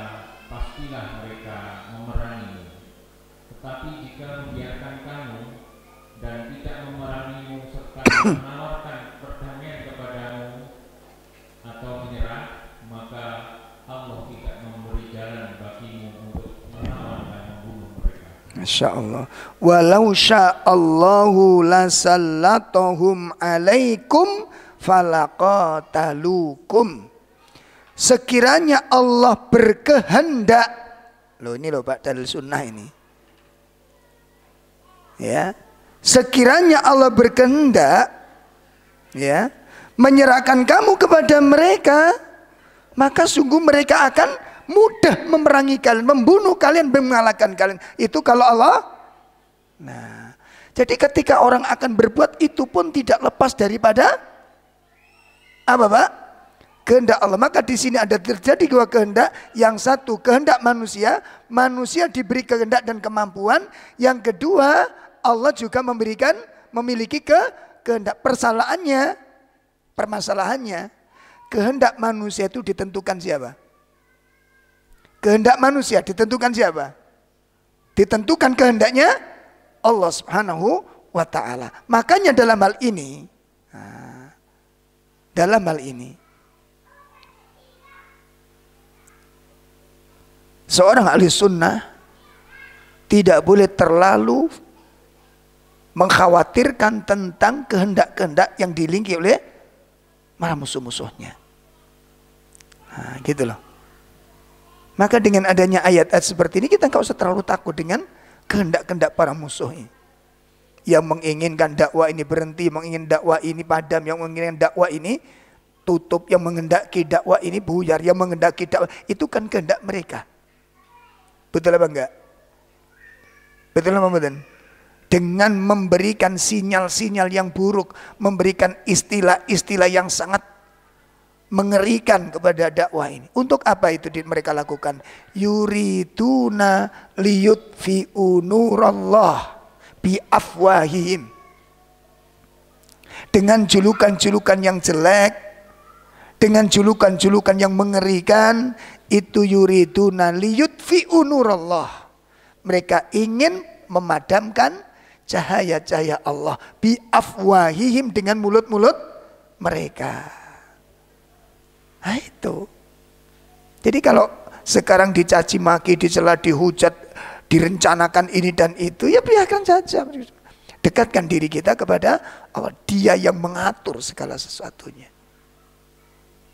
pastilah mereka memerangimu. Tetapi jika membiarkan kamu dan tidak memerangimu serta menawarkan perdamaian kepadamu atau menyerah, maka Allah tidak memberi jalan bagimu untuk melawan dan membunuh mereka. Masya Allah. Walau sya'allahu lasallatahum alaikum falaqatalukum. Sekiranya Allah berkehendak, loh ini loh Pak dalil sunnah ini. Ya, sekiranya Allah berkehendak, ya, menyerahkan kamu kepada mereka, maka sungguh mereka akan mudah memerangi kalian, membunuh kalian, mengalahkan kalian. Itu kalau Allah. Nah, jadi ketika orang akan berbuat itu pun tidak lepas daripada apa Pak? Kehendak Allah. Maka di sini ada terjadi dua kehendak. Yang satu kehendak manusia, manusia diberi kehendak dan kemampuan. Yang kedua Allah juga memiliki kehendak. Permasalahannya kehendak manusia itu ditentukan siapa? Kehendak manusia ditentukan siapa? Ditentukan kehendaknya Allah Subhanahu wa ta'ala. Makanya dalam hal ini seorang ahli sunnah tidak boleh terlalu mengkhawatirkan tentang kehendak-kehendak yang dilingki oleh para musuh-musuhnya. Nah, gitu loh. Maka dengan adanya ayat-ayat seperti ini kita nggak usah terlalu takut dengan kehendak-kehendak para musuh ini. Yang menginginkan dakwah ini berhenti, menginginkan dakwah ini padam, yang menginginkan dakwah ini tutup, yang menghendaki dakwah ini buyar, yang menghendaki dakwah itu kan kehendak mereka. Betul apa enggak? Betul apa betul? dengan memberikan sinyal-sinyal yang buruk, memberikan istilah-istilah yang sangat mengerikan kepada dakwah ini. Untuk apa itu mereka lakukan? Yuriduna liyutfi'u nurallah bi afwahihim. Dengan julukan-julukan yang jelek, dengan julukan-julukan yang mengerikan, itu yuriduna liyutfi'u nurallah. Mereka ingin memadamkan cahaya-cahaya Allah bi afwahihim, dengan mulut-mulut mereka. Nah itu. Jadi kalau sekarang dicaci maki, dicela, dihujat, direncanakan ini dan itu, ya biarkan saja. Dekatkan diri kita kepada Allah. Dia yang mengatur segala sesuatunya.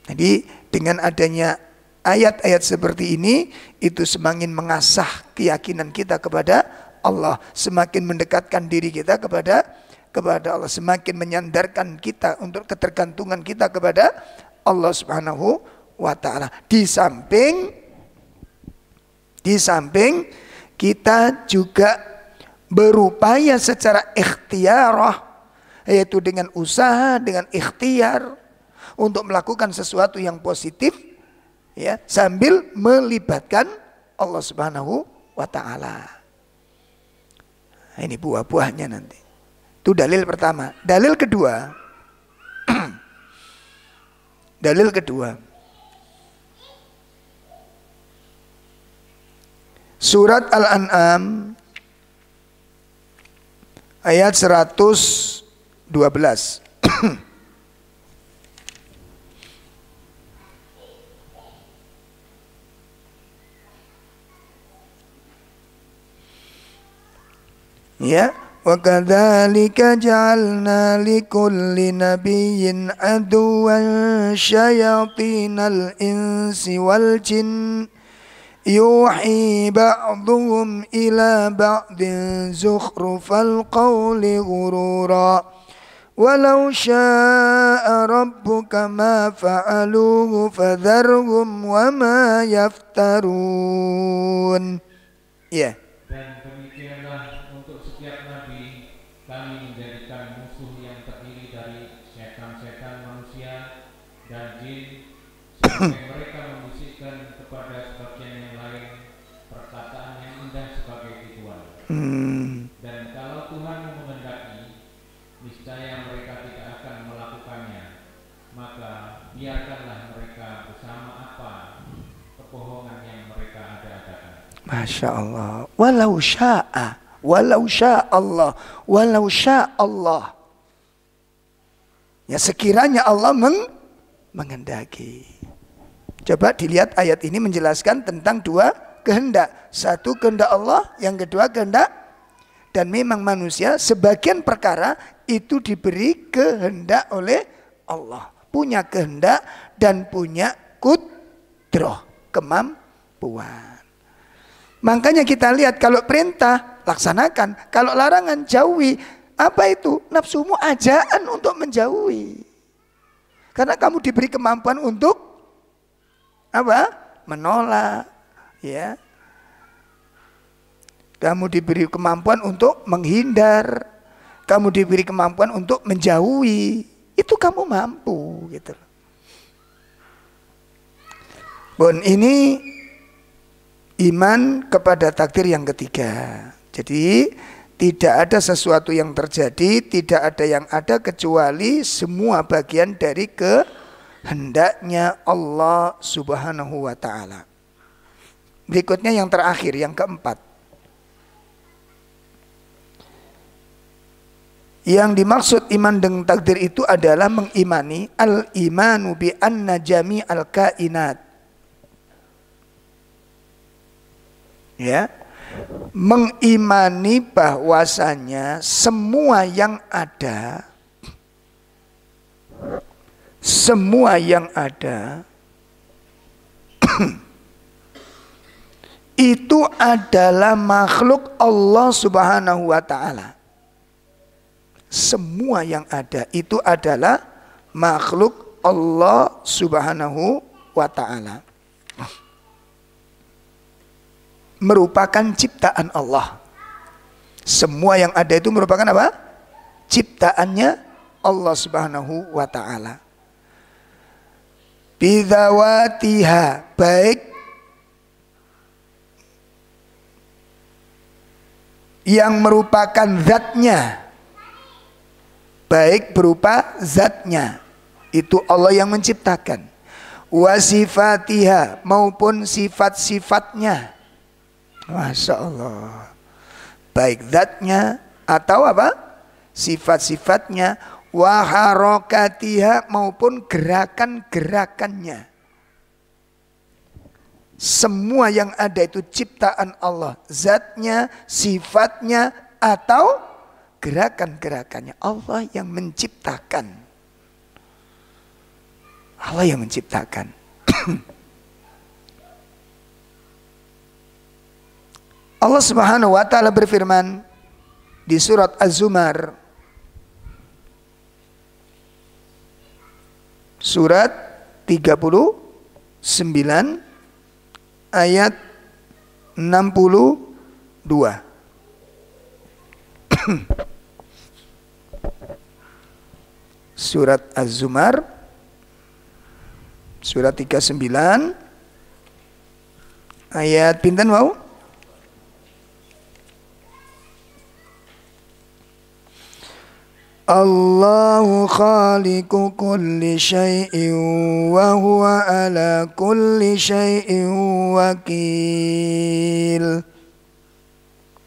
Jadi dengan adanya ayat-ayat seperti ini, itu semakin mengasah keyakinan kita kepada Allah, semakin mendekatkan diri kita kepada Allah, semakin menyandarkan kita untuk ketergantungan kita kepada Allah Subhanahu wa ta'ala. Di samping kita juga berupaya secara ikhtiarah, yaitu dengan usaha, dengan ikhtiar untuk melakukan sesuatu yang positif, ya, sambil melibatkan Allah Subhanahu wa ta'ala. Ini buah-buahnya nanti. Itu dalil pertama. Dalil kedua. Dalil kedua. Surat Al-An'am ayat 112. Ya, wa kadzalika ja'alna likulli nabiyyin aduwwan syayatinal insi wal jin yuhi ba'dhum ila ba'din zukhrufal qawli ghurura walau syaa rabbuka ma fa'aluhu fadharhum wa ma yaftarun. Ya. Dan demikianlah untuk setiap nabi kami menjadikan musuh yang terdiri dari setan-setan manusia dan jin, sampai mereka membisikkan kepada sebagian yang lain perkataan yang indah sebagai tipuan. Dan kalau Tuhan menghendaki, niscaya mereka tidak akan melakukannya. Maka biarkanlah mereka bersama apa kebohongan yang mereka ada-adakan. Masya Allah. Walau syaa Allah. Ya, sekiranya Allah menghendaki. Coba dilihat ayat ini menjelaskan tentang dua kehendak. Satu kehendak Allah, yang kedua kehendak. Dan memang manusia sebagian perkara itu diberi kehendak oleh Allah. Punya kehendak dan punya kudrah, kemampuan. Makanya kita lihat kalau perintah laksanakan, kalau larangan jauhi. Apa itu? Nafsumu ajaan untuk menjauhi. Karena kamu diberi kemampuan untuk apa? Menolak, ya. Kamu diberi kemampuan untuk menghindar. Kamu diberi kemampuan untuk menjauhi. Itu kamu mampu, gitu. Bon, ini iman kepada takdir yang ketiga. Jadi tidak ada sesuatu yang terjadi, tidak ada yang ada kecuali semua bagian dari kehendaknya Allah Subhanahu wa ta'ala. Berikutnya yang terakhir, yang keempat. Yang dimaksud iman dengan takdir itu adalah mengimani al-imanu bi anna jami'al kainat. Ya, mengimani bahwasanya semua yang ada itu adalah makhluk Allah Subhanahu wa ta'ala. Semua yang ada itu adalah makhluk Allah Subhanahu wa ta'ala, merupakan ciptaan Allah. Semua yang ada itu merupakan apa? Ciptaannya Allah Subhanahu wa ta'ala. Bidzawatiha, baik yang merupakan zatnya, baik berupa zatnya, itu Allah yang menciptakan. Wasifatiha, maupun sifat-sifatnya. Masya Allah. Baik zatnya atau apa? Sifat-sifatnya. Waharokatiha, maupun gerakan-gerakannya. Semua yang ada itu ciptaan Allah. Zatnya, sifatnya, atau gerakan-gerakannya. Allah yang menciptakan. Allah yang menciptakan. Allah Subhanahu wa ta'ala berfirman di surat Az-Zumar, surat 39 ayat 62. Surat Az-Zumar surat 39 ayat pinten wau? Allahu khaliqu kulli syai'in wa huwa ala kulli syai'in wakil.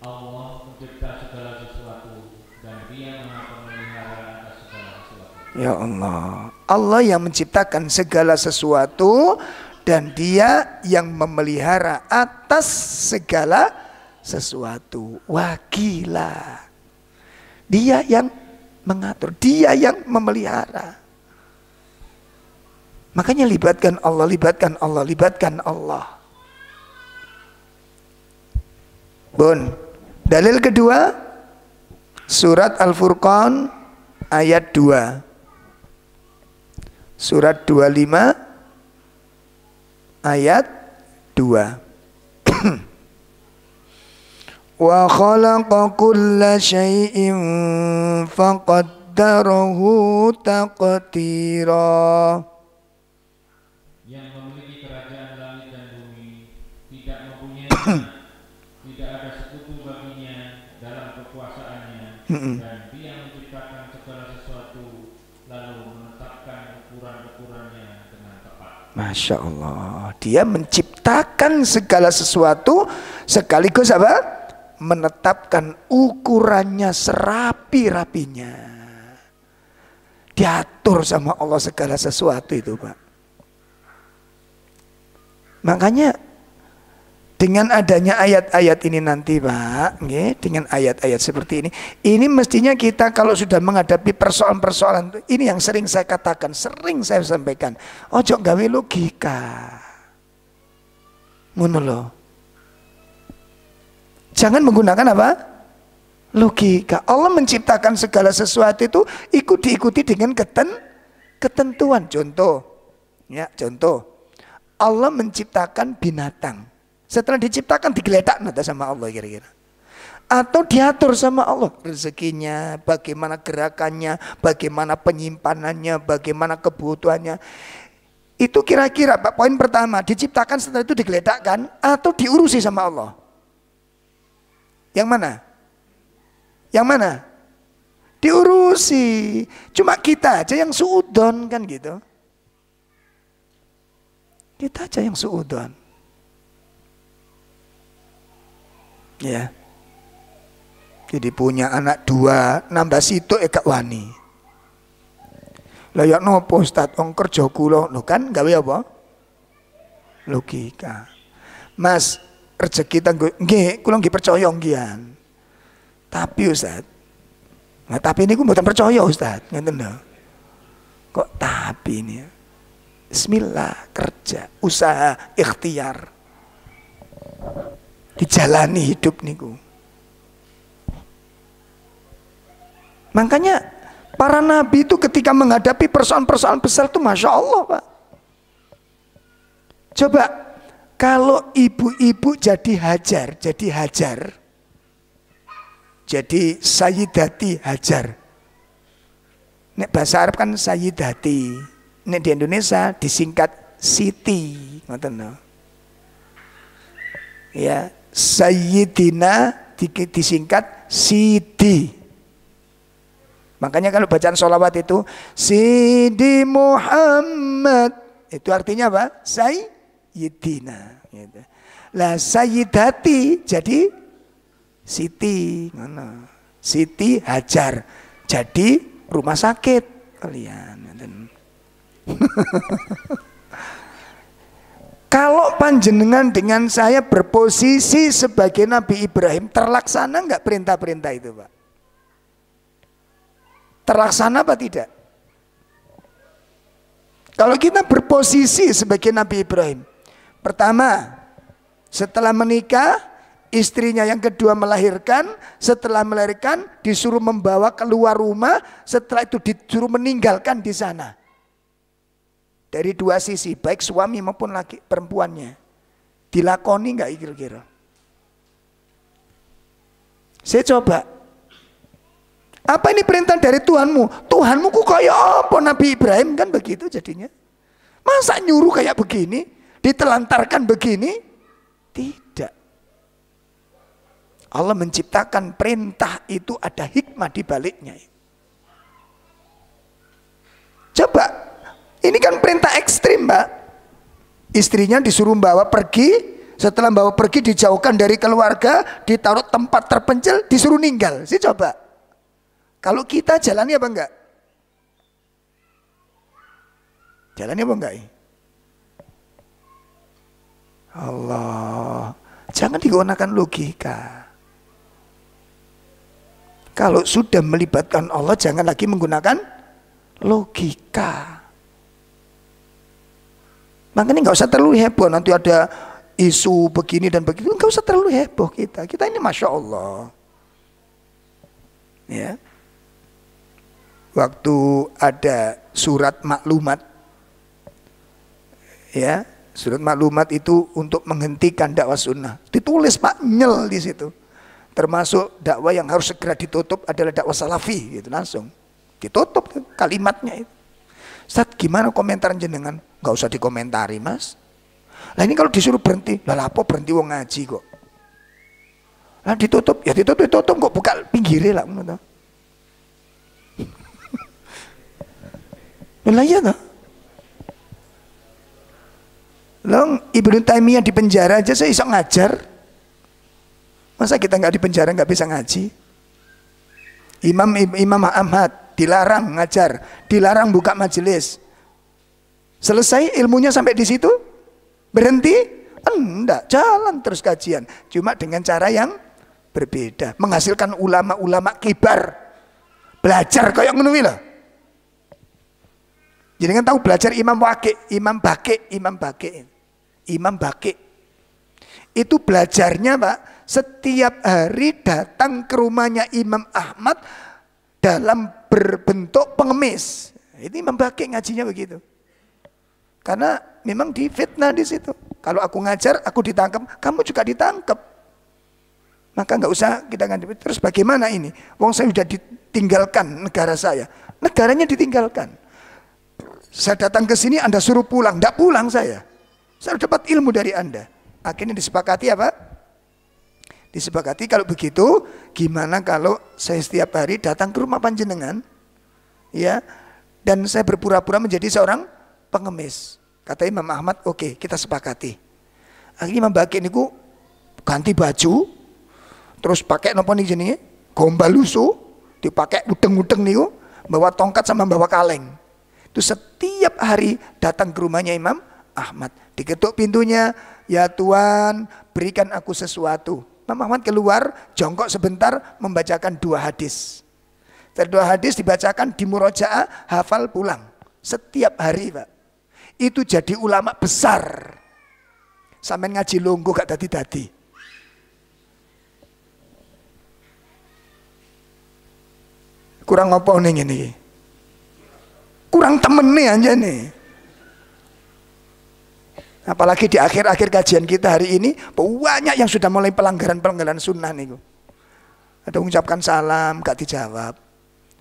Allah mencipta segala sesuatu dan Dia Maha Pemelihara atas segala sesuatu. Ya Allah, Allah yang menciptakan segala sesuatu dan Dia yang memelihara atas segala sesuatu. Wakila, Dia yang mengatur, Dia yang memelihara. Makanya libatkan Allah, libatkan Allah, libatkan Allah. Bun, dalil kedua surat Al-Furqan ayat 2. Surat 25 ayat 2. Wa khalaqa kulla syai'in faqaddarahu taqdira. Yang memiliki kerajaan langit dan bumi, tidak mempunyai anak, tidak ada sekutu baginya dalam kekuasaannya, dan Dia menciptakan segala sesuatu lalu menetapkan ukuran-ukurannya dengan tepat. Masya Allah, Dia menciptakan segala sesuatu sekaligus apa? Menetapkan ukurannya serapi-rapinya. Diatur sama Allah segala sesuatu itu, Pak. Makanya dengan adanya ayat-ayat ini nanti, Pak, dengan ayat-ayat seperti ini mestinya kita kalau sudah menghadapi persoalan-persoalan ini yang sering saya katakan, sering saya sampaikan, ojo gawe logika. Ngono lho. Jangan menggunakan apa? Logika. Allah menciptakan segala sesuatu itu diikuti dengan ketentuan. Contoh, ya contoh. Allah menciptakan binatang. Setelah diciptakan digeletak nada sama Allah kira-kira. Atau diatur sama Allah rezekinya, bagaimana gerakannya, bagaimana penyimpanannya, bagaimana kebutuhannya. Itu kira-kira Pak, poin pertama, diciptakan setelah itu digeletakkan atau diurusi sama Allah. Yang mana? Yang mana? Diurusi. Cuma kita aja yang suudon kan gitu. Kita aja yang suudon. Ya. Jadi punya anak 2, nambah situ gak wani. Lah ya nopo Ustaz, wong kerja kula lho kan gawe apa? Logika. Mas, rezeki tanggo nggih kula nggih percaya nggih. Tapi Ustaz, nah tapi niku mboten percaya Ustaz, ngeten lho. Kok tapi ini? Bismillah, kerja, usaha, ikhtiar. Dijalani hidup niku. Makanya para nabi itu ketika menghadapi persoalan-persoalan besar itu Masya Allah, Pak. Coba kalau ibu-ibu jadi hajar, Jadi Sayyidati Hajar. Nek bahasa Arab kan Sayyidati. Nek di Indonesia disingkat Siti. Ngoten no. Ya, Sayyidina disingkat Sidi. Makanya kalau bacaan sholawat itu Sidi Muhammad, itu artinya apa? Sayyidina gitu. Lah Sayyidati jadi Siti, mana? Siti Hajar jadi rumah sakit kalian. Kalau panjenengan dengan saya berposisi sebagai Nabi Ibrahim, terlaksana nggak perintah-perintah itu, Pak? Terlaksana apa tidak? Kalau kita berposisi sebagai Nabi Ibrahim, pertama, setelah menikah, istrinya yang kedua melahirkan, setelah melahirkan disuruh membawa keluar rumah, setelah itu disuruh meninggalkan di sana. Dari dua sisi, baik suami maupun laki perempuannya. Dilakoni nggak kira-kira? Saya coba. Apa ini perintah dari Tuhanmu? Tuhanmu kok kayak apa Nabi Ibrahim? Kan begitu jadinya. Masa nyuruh kayak begini? Ditelantarkan begini? Tidak. Allah menciptakan perintah itu ada hikmah di baliknya. Coba, ini kan perintah ekstrim, Mbak. Istrinya disuruh bawa pergi, setelah bawa pergi dijauhkan dari keluarga, ditaruh tempat terpencil, disuruh ninggal. Sih coba. Kalau kita jalani apa enggak? Jalani apa enggak? Allah, jangan digunakan logika. Kalau sudah melibatkan Allah, jangan lagi menggunakan logika. Makanya nggak usah terlalu heboh. Nanti ada isu begini dan begitu, nggak usah terlalu heboh kita. Kita ini masya Allah. Ya. Waktu ada surat maklumat, ya, surat maklumat itu untuk menghentikan dakwah sunnah. Ditulis Pak Nyel di situ. Termasuk dakwah yang harus segera ditutup adalah dakwah salafi, gitu langsung. Ditutup kalimatnya itu. Ustaz, gimana komentar jenengan? Gak usah dikomentari, Mas. Lah ini kalau disuruh berhenti, lah apa berhenti wong ngaji kok. Lah ditutup, ya ditutup kok buka pinggirnya lah. Lah iya toh. Long Ibnu Taimiyah di penjara aja saya bisa ngajar. Masa kita nggak di penjara nggak bisa ngaji? Imam Ahmad dilarang ngajar, dilarang buka majelis. Selesai ilmunya sampai di situ? Berhenti? Enggak, jalan terus kajian. Cuma dengan cara yang berbeda, menghasilkan ulama-ulama kibar. Belajar kayak ngono lah. Jadi kan tahu belajar Imam Baqi. Itu belajarnya Pak, setiap hari datang ke rumahnya Imam Ahmad dalam berbentuk pengemis. Itu Imam Baqi ngajinya begitu. Karena memang difitnah di situ. Kalau aku ngajar, aku ditangkap, kamu juga ditangkap. Maka nggak usah kita ngaji. Terus bagaimana ini? Wong saya sudah ditinggalkan negara saya. Negaranya ditinggalkan. Saya datang ke sini, Anda suruh pulang, tidak pulang saya. Saya dapat ilmu dari Anda. Akhirnya disepakati apa? Disepakati kalau begitu, gimana kalau saya setiap hari datang ke rumah panjenengan, ya, dan saya berpura-pura menjadi seorang pengemis. Kata Imam Ahmad, oke, kita sepakati. Akhirnya Imam Baqi niku ganti baju, terus pakai nopo nih jenenge, gombal lusuh, dipakai udeng-udeng niku, bawa tongkat sama bawa kaleng. Itu setiap hari datang ke rumahnya Imam Ahmad. Diketuk pintunya, ya Tuhan berikan aku sesuatu. Imam Ahmad keluar, jongkok sebentar membacakan 2 hadis. Setelah 2 hadis dibacakan di murojaah, hafal pulang. Setiap hari Pak. Itu jadi ulama besar. Sampai ngaji longgo gak dadi-dadi. Kurang apa nih ini? Kurang temen nih aja nih. Apalagi di akhir-akhir kajian kita hari ini banyak yang sudah mulai pelanggaran sunnah nih. Ada mengucapkan salam, gak dijawab.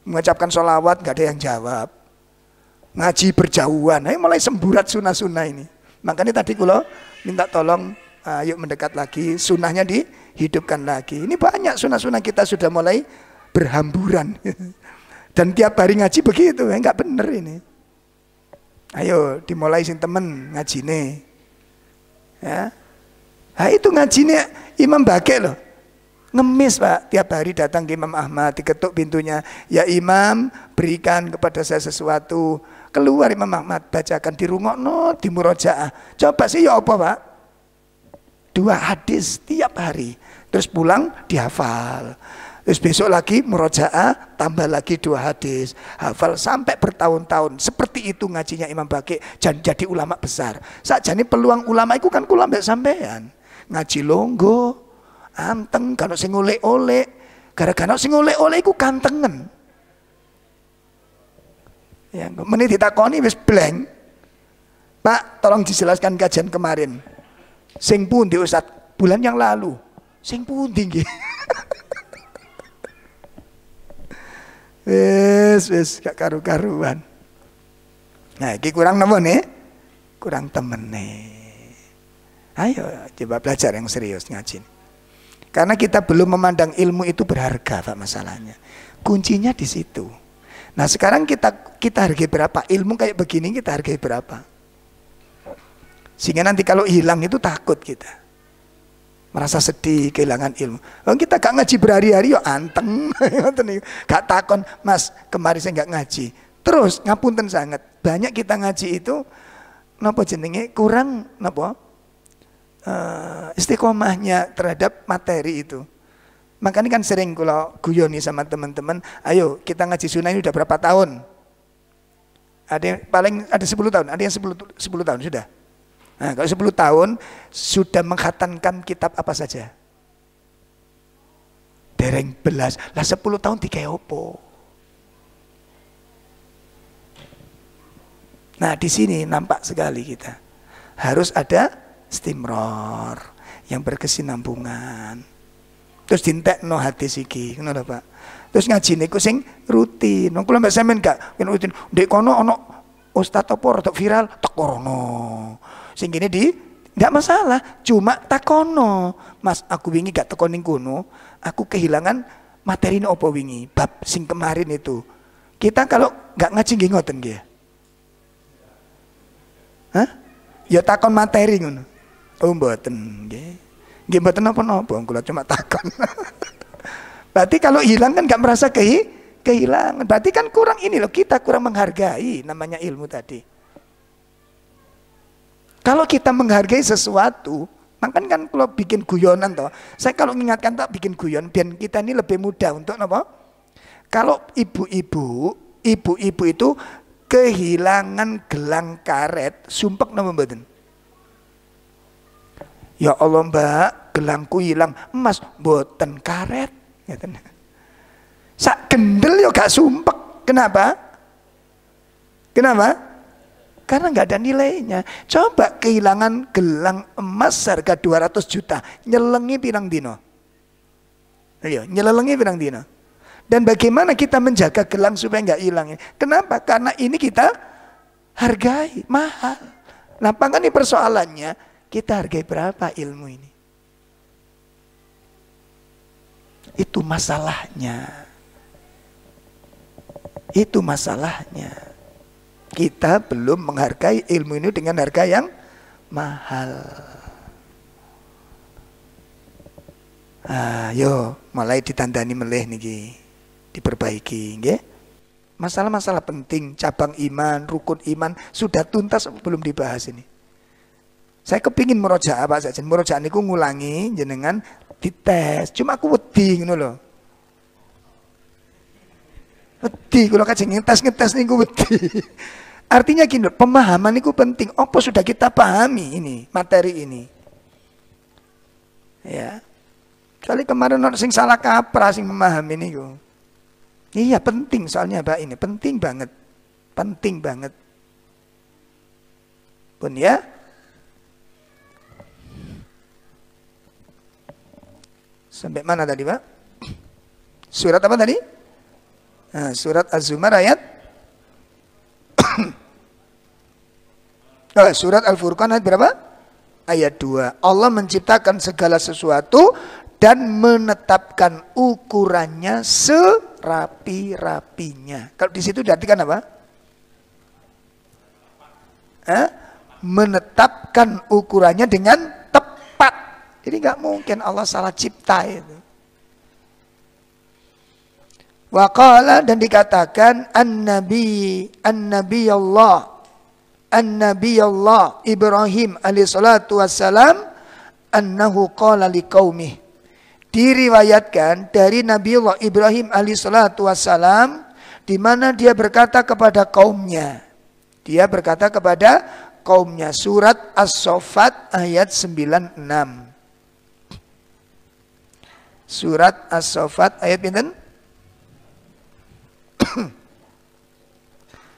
Mengucapkan sholawat, gak ada yang jawab. Ngaji berjauhan, mulai semburat sunah-sunah ini. Makanya tadi kalau minta tolong, yuk mendekat lagi, sunahnya dihidupkan lagi. Ini banyak sunah-sunah kita sudah mulai berhamburan. Dan tiap hari ngaji begitu, nggak bener ini. Ayo dimulai sing temen ngaji nih. Ya. Nah, itu ngajinya Imam Bakek loh. Ngemis Pak, tiap hari datang ke Imam Ahmad, diketuk pintunya. Ya Imam, berikan kepada saya sesuatu. Keluar Imam Ahmad, bacakan di rungokno, di murojaah. Coba sih ya apa Pak? 2 hadis tiap hari. Terus pulang dihafal. Terus besok lagi murojaah, tambah lagi 2 hadis. Hafal sampai bertahun-tahun. Seperti itu ngajinya Imam Bakek, jadi ulama besar. Sakjane peluang ulama itu kan kula mbek sampean. Ngaji longgo, anteng, kalau sing oleh-oleh, gara-gara sing oleh-oleh iku kantengen. Ya, menit ditakoni wis blank. Pak, tolong dijelaskan kajian kemarin. Sing pundi Ustaz? Bulan yang lalu. Sing pundi nggih? Wis gak karu-karuan. Nah, iki kurang napa nih? Kurang temen nih. Ayo coba belajar yang serius ngaji. Karena kita belum memandang ilmu itu berharga Pak masalahnya. Kuncinya di situ. Nah sekarang kita hargai berapa? Ilmu kayak begini kita hargai berapa? Sehingga nanti kalau hilang itu takut kita. Merasa sedih kehilangan ilmu. Kalau kita gak ngaji berhari-hari ya anteng. Gak takon, Mas kemarin saya gak ngaji. Terus ngapunten sangat. Banyak kita ngaji itu napa jenenge kurang napa? Istiqomahnya terhadap materi itu. Makanya kan sering kalau guyoni sama teman-teman, ayo kita ngaji sunnah ini udah berapa tahun? Ada yang paling ada 10 tahun, ada yang 10 tahun sudah. Nah, kalau 10 tahun sudah mengkhatamkan kitab apa saja? Dereng belas. Lah 10 tahun dikae opo? Nah, di sini nampak sekali kita. Harus ada istimror yang berkesinambungan. Terus dintekno hadis iki, ngono lho Pak. Terus ngaji niku sing rutin. Wong kula mbek sampean gak rutin. Ndek kono ana ustaz apa rada viral tekono. Sing gini ndak masalah, cuma takono. Mas, aku wingi gak teko ning kono, aku kehilangan materi ini apa wingi? Bab sing kemarin itu. Kita kalau gak ngaji nggih ngoten nggih. Hah? Ya takon materi ngono. Oh mboten nggih. Nggih mboten napa-napa, kula cuma takon. Berarti kalau hilang kan gak merasa kehilangan. Berarti kan kurang ini loh, kita kurang menghargai namanya ilmu tadi. Kalau kita menghargai sesuatu, makanya kan kalau bikin guyonan toh, saya kalau mengingatkan tak bikin guyon, biar kita ini lebih mudah untuk apa? Kalau ibu-ibu itu kehilangan gelang karet, sumpek nama mboten? Ya Allah Mbak, gelangku hilang, emas mboten karet. Sak gendel yo gak sumpek. Kenapa? Kenapa? Karena nggak ada nilainya. Coba kehilangan gelang emas harga 200 juta, nyelengi pirang dino. Ayo, nyelengi pirang dino. Dan bagaimana kita menjaga gelang supaya nggak hilang? Kenapa? Karena ini kita hargai, mahal. Nah, makanya persoalannya kita hargai berapa ilmu ini? Itu masalahnya. Itu masalahnya. Kita belum menghargai ilmu ini dengan harga yang mahal. Ayo, mulai ditandani meleh niki, diperbaiki, nggih. Masalah-masalah penting, cabang iman, rukun iman sudah tuntas belum dibahas ini. Saya kepingin murojaah Pak Sajen, murojaah niku ngulangi jenengan dites. Cuma aku wedi ngono lho. Wedi kalau kajeng ngetes niku wedi. Artinya gini, pemahaman itu penting. Apa sudah kita pahami ini, materi ini? Ya. Kali kemarin orang sing salah kaprah sing memahami ini kok. Iya penting soalnya Mbak ini, penting banget. Penting banget. Pun ya. Sampai mana tadi Pak? Surat apa tadi? Nah, surat Az-Zumar ayat surat Al-Furqan ayat berapa? Ayat 2. Allah menciptakan segala sesuatu dan menetapkan ukurannya serapi-rapinya. Kalau di situ diartikan apa? Menetapkan ukurannya dengan tepat. Jadi nggak mungkin Allah salah cipta itu. Waqala, dan dikatakan an-nabi Allah Ibrahim alaihi salatu wassalam annahu qala liqaumih. Diriwayatkan dari Nabiullah Ibrahim alaihi salatu wassalam di mana dia berkata kepada kaumnya. Dia berkata kepada kaumnya, surat As-Saffat ayat 96. Surat As-Saffat ayat pinten?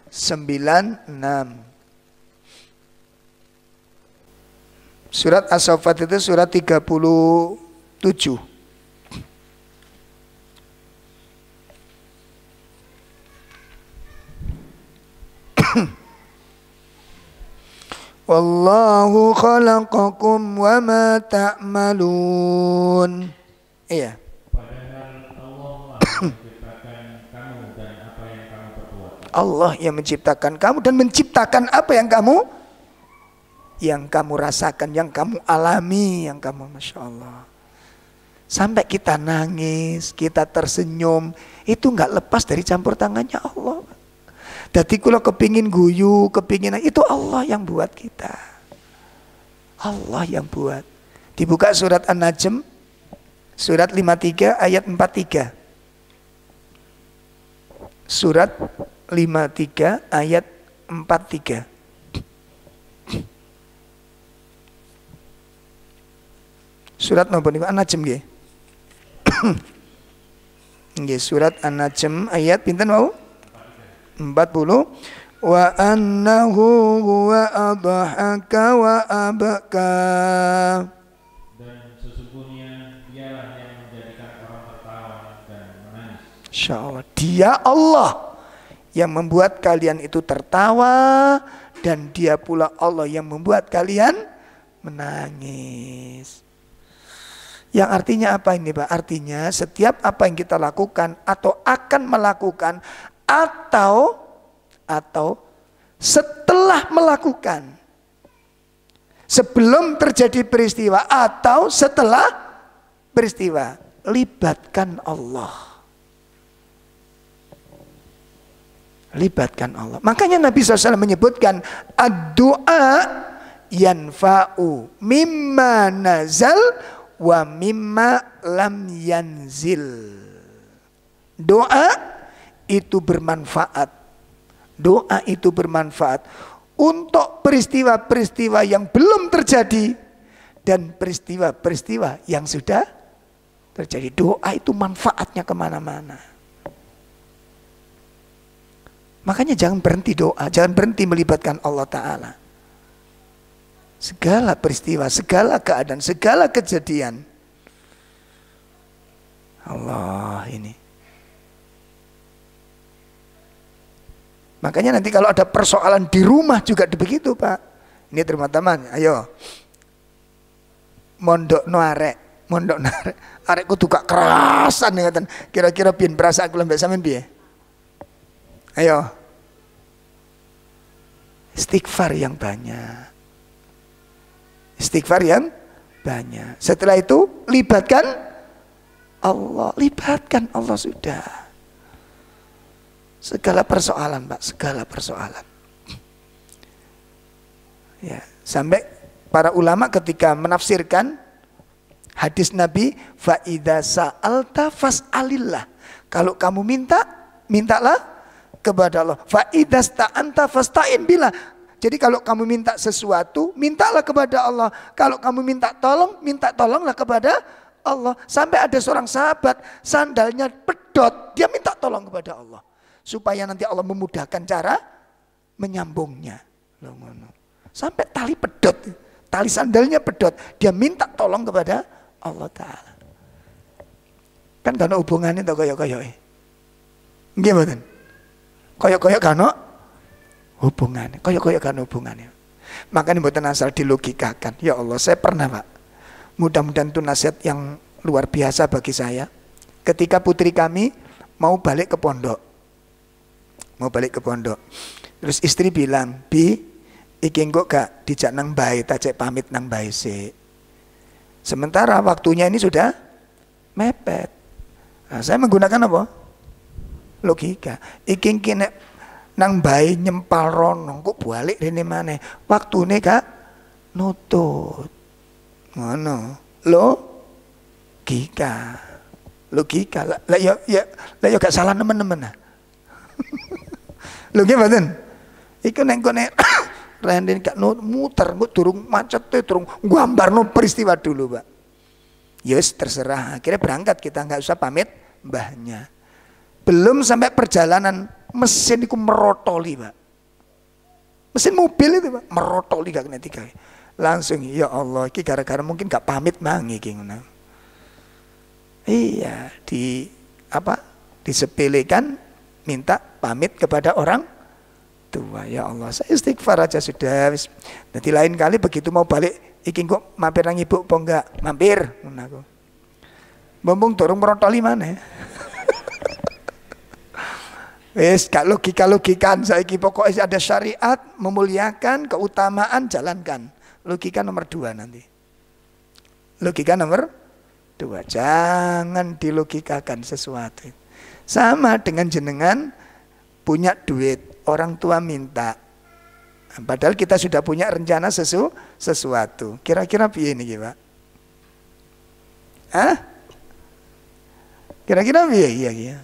96. Surat As-Saffat itu surat 37. Wallahu khalaqakum wa ma ta'malun. Iya. Padahal Allah menciptakan kamu dan apa yang kamu perbuat. Allah yang menciptakan kamu dan menciptakan apa yang kamu rasakan, yang kamu alami, yang kamu, Masya Allah. Sampai kita nangis, kita tersenyum, itu nggak lepas dari campur tangannya Allah. Jadi kalau kepingin guyu, kepingin, itu Allah yang buat kita. Allah yang buat. Dibuka surat An-Najm, surat 53 ayat 43. Surat 53 ayat 43. Surat napa niku? An-Najm nggih. Nggih, surat An-Najm ayat pinten wau? 40. Wa annahu huwa adhaka wa abka. Dan sesungguhnya dialah yang menjadikan orang tertawa dan menangis. Insyaallah, dia Allah yang membuat kalian itu tertawa, dan dia pula Allah yang membuat kalian menangis. Yang artinya apa ini, Pak? Artinya setiap apa yang kita lakukan atau akan melakukan atau setelah melakukan, sebelum terjadi peristiwa atau setelah peristiwa, libatkan Allah. Libatkan Allah. Makanya Nabi SAW menyebutkan ad-du'a yanfa'u mimma nazal wa mimma lam yanzil. Doa itu bermanfaat. Doa itu bermanfaat untuk peristiwa-peristiwa yang belum terjadi dan peristiwa-peristiwa yang sudah terjadi. Doa itu manfaatnya kemana-mana. Makanya jangan berhenti doa, jangan berhenti melibatkan Allah Ta'ala. Segala peristiwa, segala keadaan, segala kejadian. Allah ini. Makanya nanti kalau ada persoalan di rumah juga begitu, Pak. Ini teman-teman, ayo. Mondok no arek, arekku tuh gak kerasan ngeten. Kira-kira pian berasa aku lembek sampean piye? Ayo. Istighfar yang banyak. Istighfar yang banyak. Setelah itu libatkan Allah sudah. Segala persoalan, Pak, segala persoalan. Ya, sampai para ulama ketika menafsirkan hadis Nabi, fa idza sa'alta fas'alillah. Kalau kamu minta, mintalah kepada Allah. Fa idza sta'anta fasta'in billah. Jadi kalau kamu minta sesuatu, mintalah kepada Allah. Kalau kamu minta tolong, minta tolonglah kepada Allah. Sampai ada seorang sahabat, sandalnya pedot, dia minta tolong kepada Allah. Supaya nanti Allah memudahkan cara menyambungnya. Sampai tali pedot, tali sandalnya pedot, dia minta tolong kepada Allah Ta'ala. Kan kan hubungannya to koyok-koyoke. Nggih mboten? Koyok-koyok kan hubungannya, koyok-koyok kan hubungannya. Makanya mboten asal dilogikakan. Ya Allah, saya pernah, Pak. Mudah-mudahan itu nasihat yang luar biasa bagi saya. Ketika putri kami mau balik ke pondok. Terus istri bilang, "Bi, iki engko gak dijak nang bae, tak pamit nang bae sik." Sementara waktunya ini sudah mepet. Nah, saya menggunakan apa? Logika. Iki nek nang bae nyempal rono kok balik rene maneh. Waktune gak nutut. Ngono. Logika. Lah ya gak salah nemen-nemen. Lho nggih mboten? Iku nek Renden gak muter, kok durung macete, durung gambarno peristiwa dulu, Pak. Yes, terserah. Akhirnya berangkat, kita nggak usah pamit mbahnya. Belum sampai perjalanan, mesin itu merotoli, Pak. Mesin mobil itu, Pak, merotoli gak kena tiga. Langsung, ya Allah, ini gara-gara mungkin gak pamit mangi ngono. Iya, disepelekan, minta pamit kepada orang tua. Ya Allah, saya istighfar aja sudah. Nanti lain kali begitu mau balik, iki kok mampir nang ibu apa enggak? Mampir ngono aku. Mumpung durung merotoli maneh. Wis gak logika-logikan saiki, pokoknya ada syariat memuliakan, keutamaan jalankan. Logika nomor 2 nanti. Logika nomor 2, jangan dilogikakan sesuatu. Sama dengan jenengan punya duit, orang tua minta. Padahal kita sudah punya rencana sesuatu. Kira-kira piye niki, Pak? Hah? Kira-kira piye? Iya.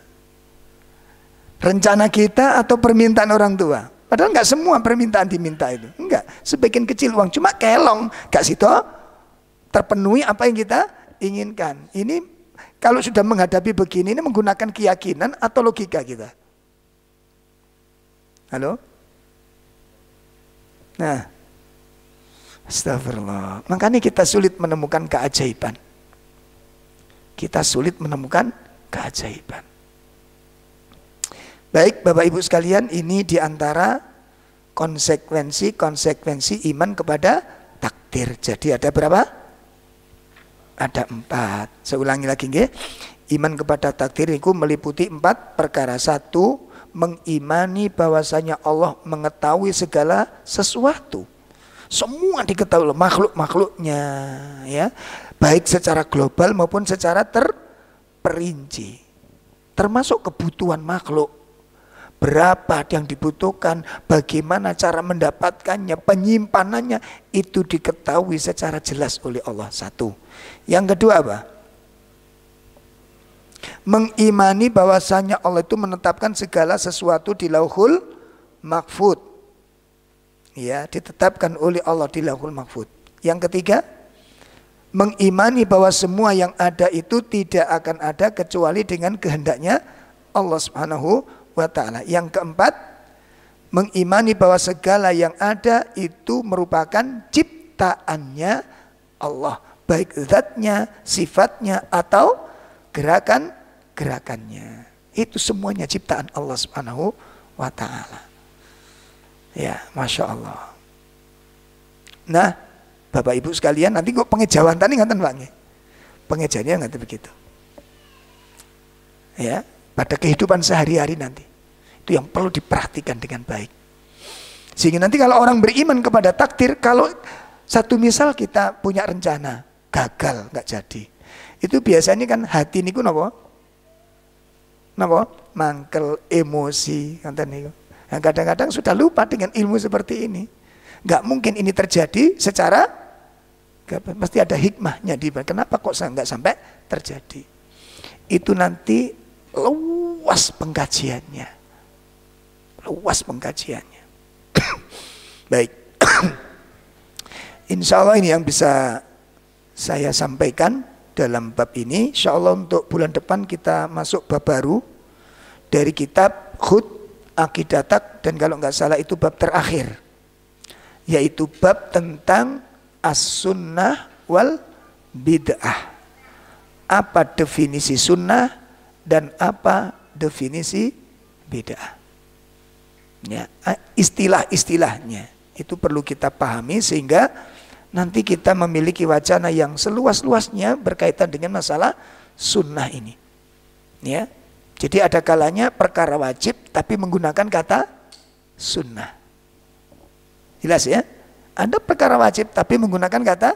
Rencana kita atau permintaan orang tua? Padahal enggak semua permintaan diminta itu. Enggak, sebagian kecil uang cuma kelong, enggak situ terpenuhi apa yang kita inginkan. Ini kalau sudah menghadapi begini, ini menggunakan keyakinan atau logika kita? Halo? Nah, astagfirullah. Makanya kita sulit menemukan keajaiban. Baik, Bapak Ibu sekalian, ini diantara konsekuensi iman kepada takdir. Jadi ada berapa? Ada 4. Saya ulangi lagi nggih. Iman kepada takdir itu meliputi 4 perkara. 1, mengimani bahwasanya Allah mengetahui segala sesuatu. Semua diketahui oleh makhluk-makhluknya, ya. Baik secara global maupun secara terperinci. Termasuk kebutuhan makhluk. Berapa yang dibutuhkan, bagaimana cara mendapatkannya, penyimpanannya, itu diketahui secara jelas oleh Allah. 1. Yang kedua apa? Mengimani bahwasanya Allah itu menetapkan segala sesuatu di Lauhul Mahfuz. Ya, ditetapkan oleh Allah di Lauhul Mahfuz. Yang ketiga, mengimani bahwa semua yang ada itu tidak akan ada kecuali dengan kehendaknya Allah Subhanahu wa ta'ala. Yang keempat, mengimani bahwa segala yang ada itu merupakan ciptaannya Allah, baik zatnya, sifatnya, atau gerakannya. Itu semuanya ciptaan Allah Subhanahu wa ta'ala. Ya, Masya Allah. Nah, Bapak Ibu sekalian, nanti kok pengejauhan tadi ngaten Pak nggih. Pengejaannya ngaten begitu. Ya, pada kehidupan sehari-hari nanti. Itu yang perlu diperhatikan dengan baik. Sehingga nanti kalau orang beriman kepada takdir, kalau satu misal kita punya rencana, gagal, nggak jadi. Itu biasanya kan hati niku napa? Napa? Mangkel, emosi, ngoten niku. Nah, kadang-kadang sudah lupa dengan ilmu seperti ini. Nggak mungkin ini terjadi secara, pasti ada hikmahnya di kenapa kok nggak sampai terjadi. Itu nanti luas pengkajiannya. Baik. Insya Allah ini yang bisa saya sampaikan dalam bab ini. Insya Allah untuk bulan depan kita masuk bab baru dari kitab Hud Aqidatak, dan kalau nggak salah itu bab terakhir, yaitu bab tentang as-sunnah wal bid'ah. apa definisi sunnah dan apa definisi bid'ah. Ya, istilah-istilahnya itu perlu kita pahami sehingga nanti kita memiliki wacana yang seluas-luasnya berkaitan dengan masalah sunnah ini. Ya, jadi ada kalanya perkara wajib tapi menggunakan kata sunnah. Jelas ya? Ada perkara wajib tapi menggunakan kata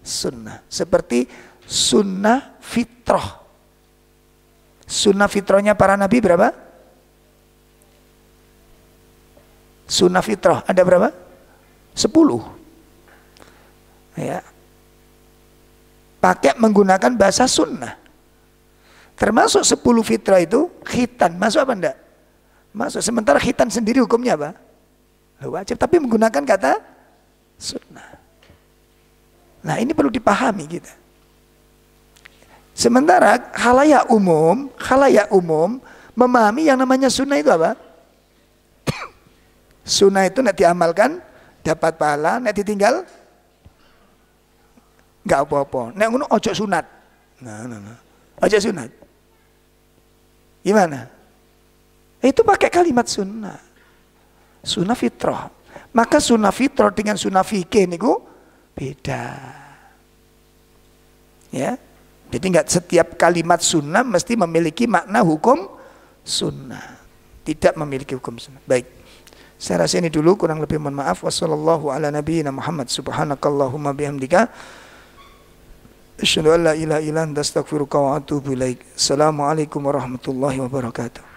sunnah. Seperti sunnah fitrah. Sunnah fitrahnya para nabi berapa? Sunnah fitrah ada berapa? 10. Ya. Pakai menggunakan bahasa sunnah. Termasuk 10 fitrah itu khitan. Masuk apa enggak? Masuk. Sementara khitan sendiri hukumnya apa? Wajib tapi menggunakan kata sunnah. Nah ini perlu dipahami kita. Sementara khalayak umum memahami yang namanya sunnah itu apa? Sunnah itu nek diamalkan dapat pahala, nek ditinggal enggak apa-apa. Nek ngono ojo sunat. Nah. Ojo sunat. Gimana? Itu pakai kalimat sunnah. Sunnah fitrah. Maka sunnah fitrah dengan sunnah fikih niku beda. Ya. Jadi enggak setiap kalimat sunnah mesti memiliki makna hukum sunnah. Tidak memiliki hukum sunnah. Baik. Saya rasa ini dulu, kurang lebih mohon maaf. Wassallallahu ala nabiyyina Muhammad subhanakallahumma bihamdika asyhadu an la ilaha illa anta astaghfiruka wa atubu ilaik. Assalamualaikum warahmatullahi wabarakatuh.